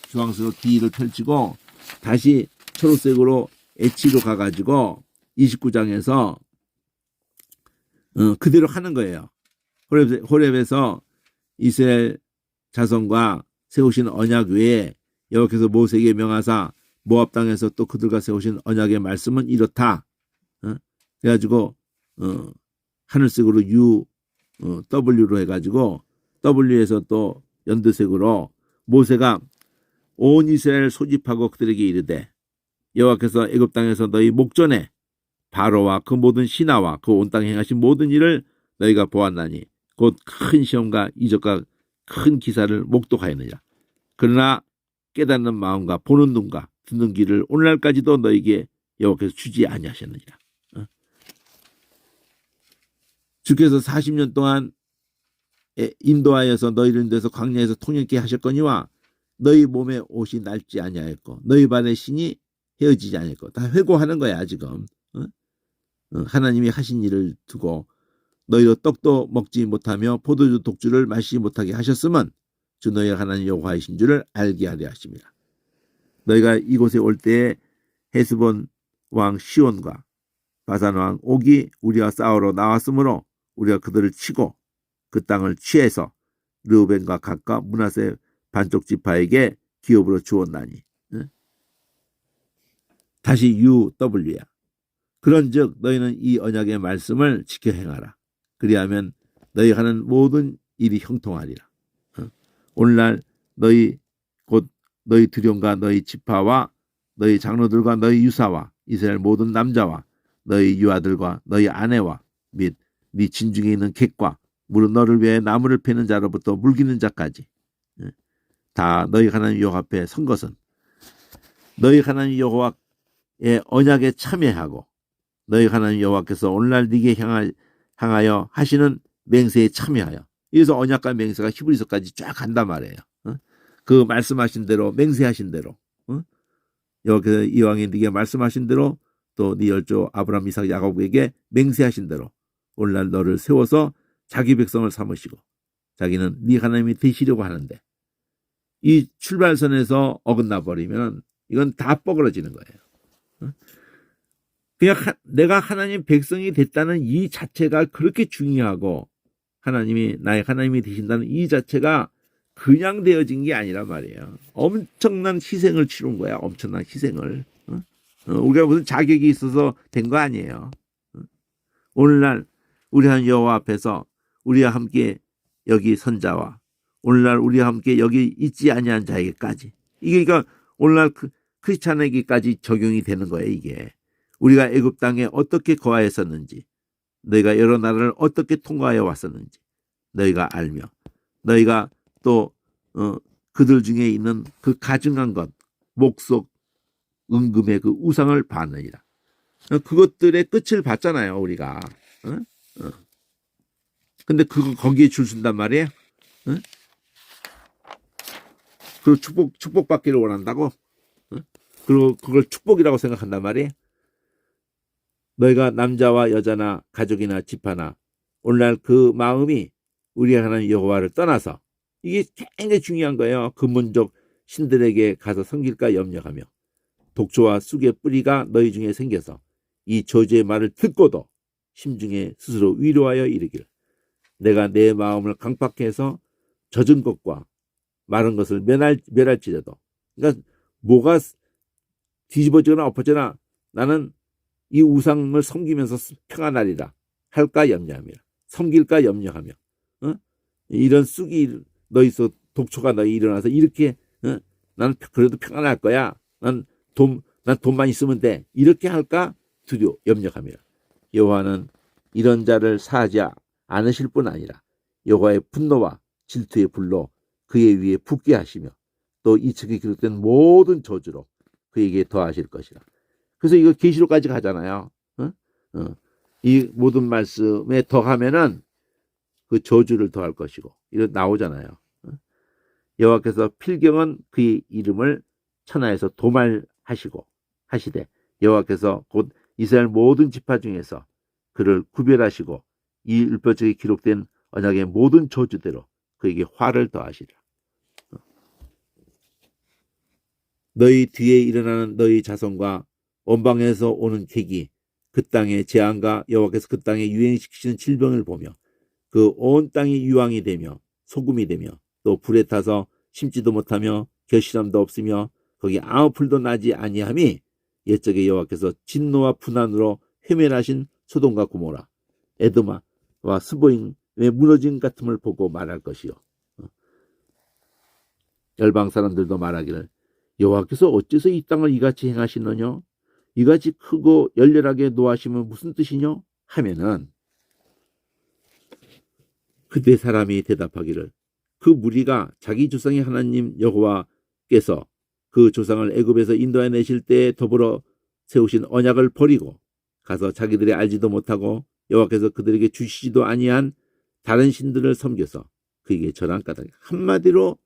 Speaker 1: 주황색으로 D를 펼치고 다시 초록색으로 H로 가가지고 29장에서 그대로 하는 거예요. 호렙에서 이스라엘 자손과 세우신 언약 외에 여호와께서 모세에게 명하사 모압 땅에서 또 그들과 세우신 언약의 말씀은 이렇다. 그래가지고 하늘색으로 W로 해가지고 W에서 또 연두색으로 모세가 온 이스라엘 소집하고 그들에게 이르되 여호와께서 애굽 땅에서 너희 목전에 바로와 그 모든 신하와 그 온 땅에 행하신 모든 일을 너희가 보았나니 곧 큰 시험과 이적과 큰 기사를 목독하였느니라. 그러나 깨닫는 마음과 보는 눈과 듣는 귀를 오늘날까지도 너희에게 여호와께서 주지 아니하셨느니라. 주께서 40년 동안 인도하여서 너희를 인도해서 광야에서 통역케 하셨거니와 너희 몸에 옷이 낡지 아니하였고 너희 발의 신이 헤어지지 아니하였고 다 회고하는 거야 지금. 하나님이 하신 일을 두고 너희로 떡도 먹지 못하며 포도주 독주를 마시지 못하게 하셨으면 주 너희 하나님 여호와이신 줄을 알게 하려 하십니다. 너희가 이곳에 올 때에 헤스본 왕 시온과 바산 왕 옥이 우리와 싸우러 나왔으므로 우리가 그들을 치고 그 땅을 취해서 르우벤과 gad과 므낫세 반쪽 지파에게 기업으로 주었나니. 다시 UW야. 그런즉 너희는 이 언약의 말씀을 지켜 행하라. 그리하면 너희 하는 모든 일이 형통하리라. 오늘날 곧 너희 두령과 너희 지파와 너희 장로들과 너희 유사와 이스라엘 모든 남자와 너희 유아들과 너희 아내와 및 네 진중에 있는 객과 무릇 너를 위해 나무를 패는 자로부터 물기는 자까지 다 너희 하나님 여호와 앞에 선 것은 너희 하나님 여호와의 언약에 참여하고 너희 하나님 여호와께서 오늘날 네게 향하여 하시는 맹세에 참여하여. 그래서 언약과 맹세가 히브리서까지 쫙 간단 말이에요. 그 말씀하신 대로 맹세하신 대로 여호와께서 이왕에 네게 말씀하신 대로 또 네 열조 아브라함 이삭 야곱에게 맹세하신 대로 오늘날 너를 세워서 자기 백성을 삼으시고 자기는 네 하나님이 되시려고 하는데 이 출발선에서 어긋나 버리면 이건 다 뻐그러지는 거예요. 그냥 내가 하나님 백성이 됐다는 이 자체가 그렇게 중요하고 하나님이 나의 하나님이 되신다는 이 자체가 그냥 되어진 게 아니란 말이에요. 엄청난 희생을 치른 거야. 엄청난 희생을. 우리가 무슨 자격이 있어서 된 거 아니에요. 오늘날 우리 한 여호와 앞에서 우리와 함께 여기 선자와 오늘날 우리와 함께 여기 있지 아니한 자에게까지 이게 그러니까 오늘날 크리스찬에게까지 적용이 되는 거예요. 이게 우리가 애굽 땅에 어떻게 거하였었는지 너희가 여러 나라를 어떻게 통과하여 왔었는지 너희가 알며 너희가 또 그들 중에 있는 그 가증한 것 목속 은금의 그 우상을 봤느니라. 그것들의 끝을 봤잖아요. 우리가 근데 그거 거기에 줄 쓴단 말이에요. 응? 그리고 축복받기를 원한다고. 응? 그리고 그걸 축복이라고 생각한단 말이에요. 너희가 남자와 여자나 가족이나 집하나 오늘날 그 마음이 우리 하나님 여호와를 떠나서, 이게 굉장히 중요한 거예요. 근본적 신들에게 가서 섬길까 염려하며 독초와 쑥의 뿌리가 너희 중에 생겨서 이 저주의 말을 듣고도 심중에 스스로 위로하여 이르기를 내가 내 마음을 강팍해 해서 젖은 것과 마른 것을 멸할지라도, 그러니까 뭐가 뒤집어지거나 엎어지거나 나는 이 우상을 섬기면서 평안하리라 할까 염려하며 섬길까 염려하며, 어? 이런 쑥이 너희 속 독초가 너희 일어나서 이렇게, 나는 그래도 평안할 거야. 난 돈만 있으면 돼. 이렇게 할까 염려하며 여호와는 이런 자를 사하지 않으실 뿐 아니라 여호와의 분노와 질투의 불로 그의 위에 붓게 하시며 또 이 책에 기록된 모든 저주로 그에게 더하실 것이라. 그래서 이거 계시록까지 가잖아요. 이 모든 말씀에 더하면은 그 저주를 더할 것이고 이거 나오잖아요. 여호와께서 필경은 그의 이름을 천하에서 도말하시고 하시되 여호와께서 곧 이스라엘 모든 지파 중에서 그를 구별하시고 이 율법책에 기록된 언약의 모든 저주대로 그에게 화를 더하시리라. 너희 뒤에 일어나는 너희 자손과 원방에서 오는 객이 그 땅의 재앙과 여호와께서 그 땅에 유행시키시는 질병을 보며 그 온 땅이 유황이 되며 소금이 되며 또 불에 타서 심지도 못하며 결실함도 없으며 거기 아무 풀도 나지 아니함이 옛적에 여호와께서 진노와 분한으로 회면하신 소돔과 고모라 에도마와 스보임의 무너진 같음을 보고 말할 것이요. 열방 사람들도 말하기를 여호와께서 어째서 이 땅을 이같이 행하시느냐? 이같이 크고 열렬하게 노하시면 무슨 뜻이냐? 하면은 그때 사람이 대답하기를 그 무리가 자기 조상의 하나님 여호와께서 그 조상을 애굽에서 인도해 내실 때에 더불어 세우신 언약을 버리고 가서 자기들이 알지도 못하고 여호와께서 그들에게 주시지도 아니한 다른 신들을 섬겨서 그에게 절한 까닭. 한마디로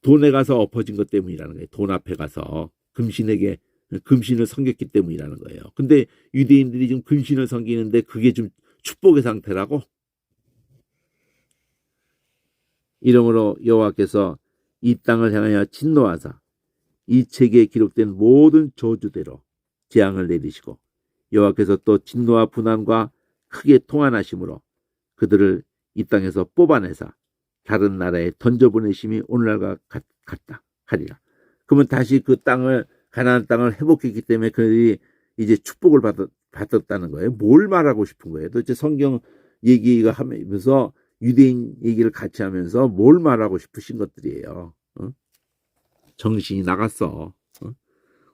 Speaker 1: 돈에 가서 엎어진 것 때문이라는 거예요. 돈 앞에 가서 금신을 섬겼기 때문이라는 거예요. 근데 유대인들이 지금 금신을 섬기는데 그게 좀 축복의 상태라고. 이러므로 여호와께서 이 땅을 향하여 진노하사 이 책에 기록된 모든 저주대로 재앙을 내리시고 여호와께서 또 진노와 분한과 크게 통한하심으로 그들을 이 땅에서 뽑아내사 다른 나라에 던져보내심이 오늘날과 같다 하리라. 그러면 다시 그 땅을 가나안 땅을 회복했기 때문에 그들이 이제 축복을 받았다는 거예요. 뭘 말하고 싶은 거예요? 도대체 성경 얘기가 하면서 유대인 얘기를 같이 하면서 뭘 말하고 싶으신 것들이에요. 정신이 나갔어.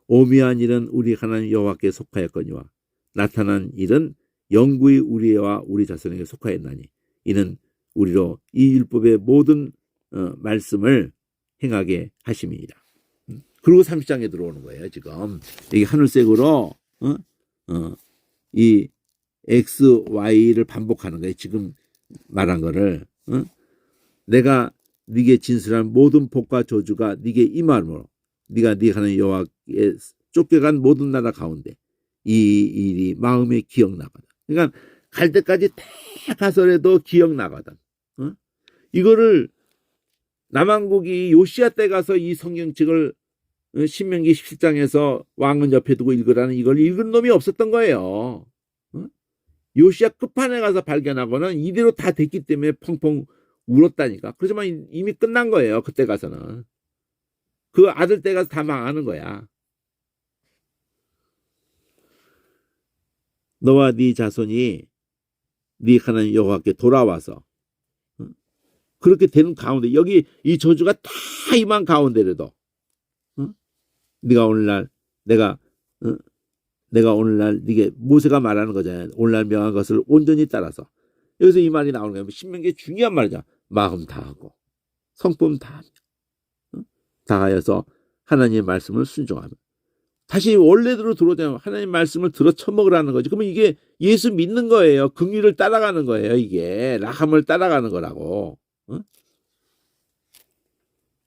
Speaker 1: 오묘한 일은 우리 하나님 여호와께 속하였거니와 나타난 일은 영구히 우리와 우리 자손에게 속하였나니 이는 우리로 이 율법의 모든 말씀을 행하게 하심이니라. 그리고 30장에 들어오는 거예요. 지금 이게 하늘색으로 이 X, Y를 반복하는 거예요. 지금 말한 거를 내가 네게 진술한 모든 복과 저주가 네게 임하므로 네가 네 하나님 여호와께 쫓겨간 모든 나라 가운데 이 일이 마음에 기억나거든. 그러니까 갈 때까지 다 가서라도 기억나거든. 이거를 남한국이 요시야 때 가서 이 성경책을 신명기 17장에서 왕은 옆에 두고 읽으라는 이걸 읽은 놈이 없었던 거예요. 요시야 끝판에 가서 발견하고는 이대로 다 됐기 때문에 펑펑 울었다니까. 그렇지만 이미 끝난 거예요. 그때 가서는. 그 아들 때 가서 다 망하는 거야. 너와 네 자손이 네 하나님 여호와께 돌아와서 그렇게 되는 가운데 여기 이 저주가 다 임한 가운데라도 네가 오늘날 내가 오늘날 네게 모세가 말하는 거잖아요. 오늘날 명한 것을 온전히 따라서 여기서 이 말이 나오는 거예요. 신명기에 중요한 말이죠. 마음 다하고 성품 다하며 다하여서 하나님의 말씀을 순종하며 다시 원래대로 들어오자면 하나님 말씀을 들어 처먹으라는 거지. 그러면 이게 예수 믿는 거예요. 긍휼을 따라가는 거예요. 이게 라함을 따라가는 거라고. 어?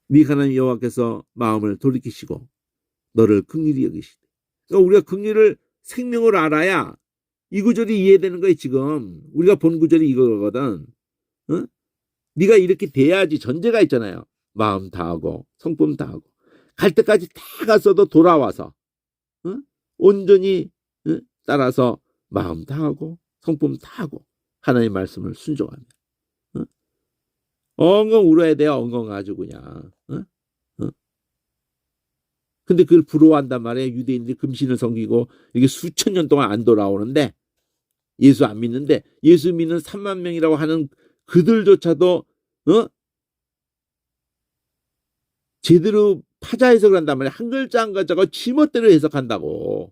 Speaker 1: 네 하나님 여호와께서 마음을 돌이키시고 너를 긍휼히 여기시되. 그러니까 우리가 긍휼을 생명으로 알아야 이 구절이 이해되는 거예요. 지금 우리가 본 구절이 이거거든. 어? 네가 이렇게 돼야지. 전제가 있잖아요. 마음 다하고 성품 다하고 갈 때까지 다 갔어도 돌아와서 어? 온전히 따라서 마음 다하고 성품 다하고 하나님의 말씀을 순종하며 어? 엉엉 울어야 돼요. 엉엉 아주 그냥. 어? 어? 근데 그걸 부러워한단 말이에요. 유대인들이 금신을 섬기고 이게 수천 년 동안 안 돌아오는데 예수 안 믿는데 예수 믿는 3만 명이라고 하는 그들조차도 제대로 파자 해석을 한단 말이에요. 한 글자 한 글자가 지멋대로 해석한다고.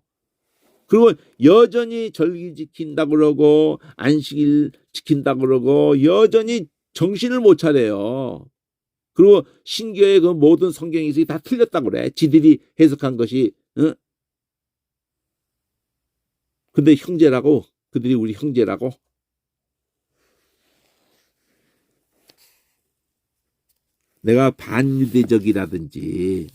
Speaker 1: 그리고 여전히 절기 지킨다 그러고 안식일 지킨다 그러고 여전히 정신을 못 차려요. 그리고 신교의 그 모든 성경 해석이 다 틀렸다고 그래. 지들이 해석한 것이. 근데 형제라고. 그들이 우리 형제라고. 내가 반유대적이라든지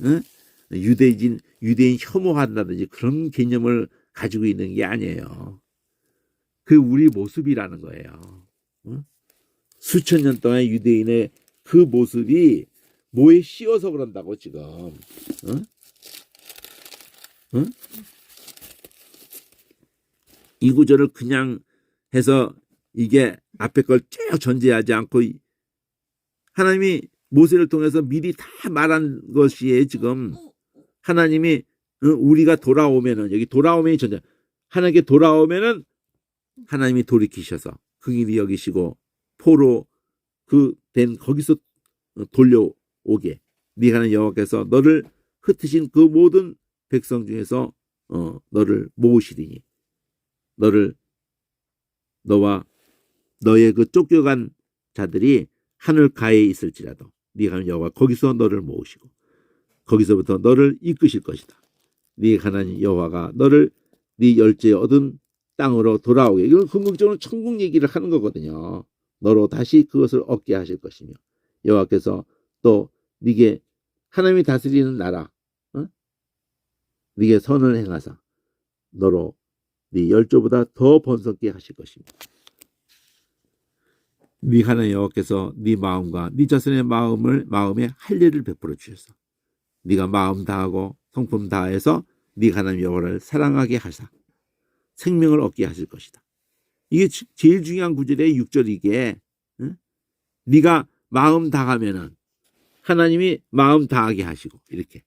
Speaker 1: 유대인 혐오한다든지 그런 개념을 가지고 있는 게 아니에요. 그 우리 모습이라는 거예요. 수천 년 동안 유대인의 그 모습이 뭐에 씌워서 그런다고 지금. 이 구절을 그냥 해서 이게 앞에 걸 쭉 전제하지 않고 하나님이 모세를 통해서 미리 다 말한 것이에요. 지금 하나님이 우리가 돌아오면은 여기 돌아오면이 전제. 하나님께 돌아오면은 하나님이 돌이키셔서 긍휼히 여기시고 포로 그 된 거기서 돌려오게 네 하나님 여호와께서 너를 흩으신 그 모든 백성 중에서 너를 모으시리니 너와 너의 그 쫓겨간 자들이 하늘 가에 있을지라도 네 하나님 여호와 거기서 너를 모으시고 거기서부터 너를 이끄실 것이다. 네 하나님 여호와가 너를 네 열죄 얻은 땅으로 돌아오게. 이건 궁극적으로 천국 얘기를 하는 거거든요. 너로 다시 그것을 얻게 하실 것이며 여호와께서 또 네게 하나님이 다스리는 나라 네게 선을 행하사 너로 네 열조보다 더 번성케 하실 것이며 네 하나님 여호와께서 네 마음과 네 자손의 마음에 할례를 베풀어 주셔서 네가 마음 다하고 성품 다해서 네 하나님 여호와를 사랑하게 하사 생명을 얻게 하실 것이다. 이게 제일 중요한 구절의 6절 이게 네가 마음 다하면은 하나님이 마음 다하게 하시고 이렇게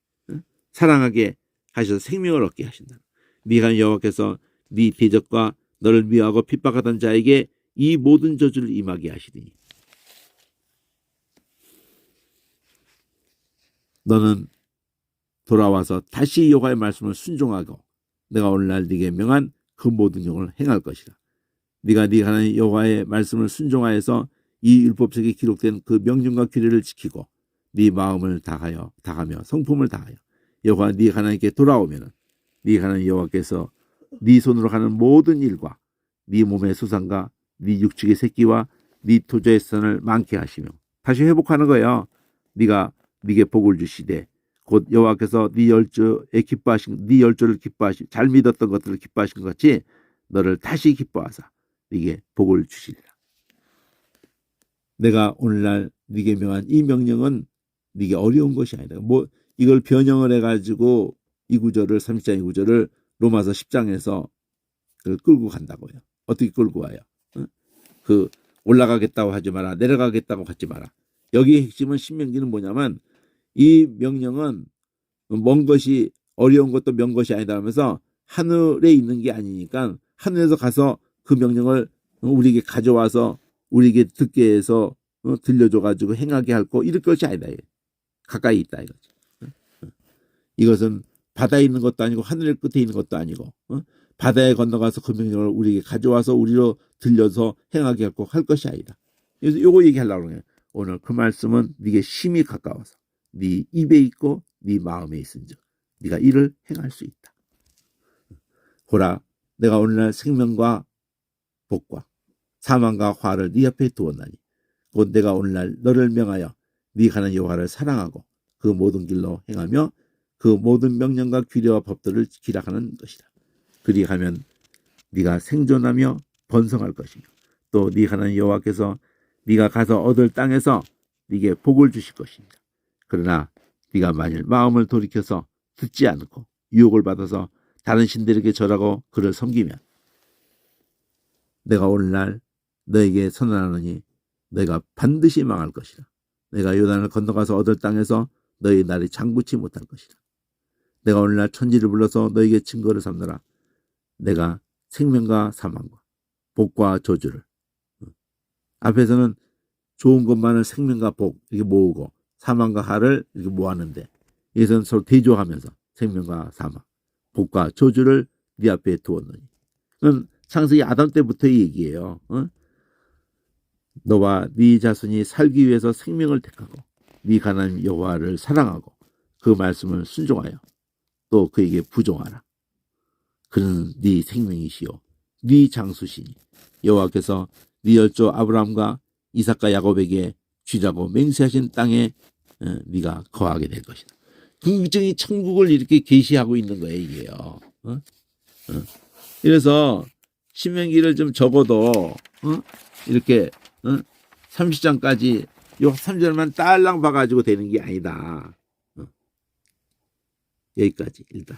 Speaker 1: 사랑하게 하셔서 생명을 얻게 하신다. 네 하나님 여호와께서 네 대적과 너를 미워하고 핍박하던 자에게 이 모든 저주를 임하게 하시리니 너는 돌아와서 다시 여호와의 말씀을 순종하고 내가 오늘날 네게 명한 그 모든 영을 행할 것이다. 네가 네 하나님 여호와의 말씀을 순종하여서 이 율법책에 기록된 그 명령과 규례를 지키고 네 마음을 다하며 성품을 다하여 여호와 네 하나님께 돌아오면은 네 하나님 여호와께서 네 손으로 하는 모든 일과 네 몸의 수상과 네 육축의 새끼와 네 토자의 선을 많게 하시며 다시 회복하는 거예요. 네게 복을 주시되 곧 여호와께서 네 열조를 기뻐하시 잘 믿었던 것들을 기뻐하신 것 같이 너를 다시 기뻐하사 네게 복을 주시리라. 내가 오늘날 네게 명한 이 명령은 네게 어려운 것이 아니다. 뭐 이걸 변형을 해가지고 이 구절을 30장 이 구절을 로마서 10장에서 그걸 끌고 간다고요. 어떻게 끌고 와요? 그 올라가겠다고 하지 마라. 내려가겠다고 하지 마라. 여기의 핵심은 신명기는 뭐냐면 이 명령은 먼 것이 어려운 것도 명 것이 아니다 하면서 하늘에 있는 게 아니니까 하늘에서 가서 그 명령을 우리에게 가져와서 우리에게 듣게 해서 들려줘가지고 행하게 할 거 이럴 것이 아니다. 가까이 있다 이거지. 이것은 바다에 있는 것도 아니고 하늘 끝에 있는 것도 아니고 바다에 건너가서 그 명령을 우리에게 가져와서 우리로 들려서 행하게 할 것이 아니다. 그래서 요거 얘기하려고 그래요. 오늘 그 말씀은 네게 심히 가까워서 네 입에 있고 네 마음에 있은즉 네가 이를 행할 수 있다. 보라, 내가 오늘날 생명과 복과 사망과 화를 네 앞에 두었나니 곧 내가 오늘날 너를 명하여 네가 하는 여호와를 사랑하고 그 모든 길로 행하며 그 모든 명령과 규례와 법도를 지키라 하는 것이다. 그리하면 네가 생존하며 번성할 것이며 또 네가 하는 여호와께서 네가 가서 얻을 땅에서 네게 복을 주실 것입니다. 그러나 네가 만일 마음을 돌이켜서 듣지 않고 유혹을 받아서 다른 신들에게 절하고 그를 섬기면 내가 오늘날 너에게 선언하노니 너희가 반드시 망할 것이라. 내가 요단을 건너가서 얻을 땅에서 너희 날이 장구치 못할 것이라. 내가 오늘날 천지를 불러서 너에게 증거를 삼느라. 내가 생명과 사망과 복과 저주를, 앞에서는 좋은 것만을 생명과 복 이렇게 모으고 사망과 하를 이렇게 모았는데 여기서는 서로 대조하면서 생명과 사망, 복과 저주를 네 앞에 두었노니. 그건 창세기 아담 때부터의 얘기예요. 너와 네 자손이 살기 위해서 생명을 택하고 네 하나님 여호와를 사랑하고 그 말씀을 순종하여 또 그에게 부종하라. 그는 네 생명이시요 네 장수시니 여호와께서 네 열조 아브라함과 이삭과 야곱에게 주라고 맹세하신 땅에 네가 거하게 될 것이다. 궁극적인 천국을 이렇게 계시하고 있는 거예요, 이게요. 그래서 신명기를 좀 적어도 이렇게 30장까지 요 3절만 딸랑 봐가지고 되는 게 아니다. 여기까지 일단.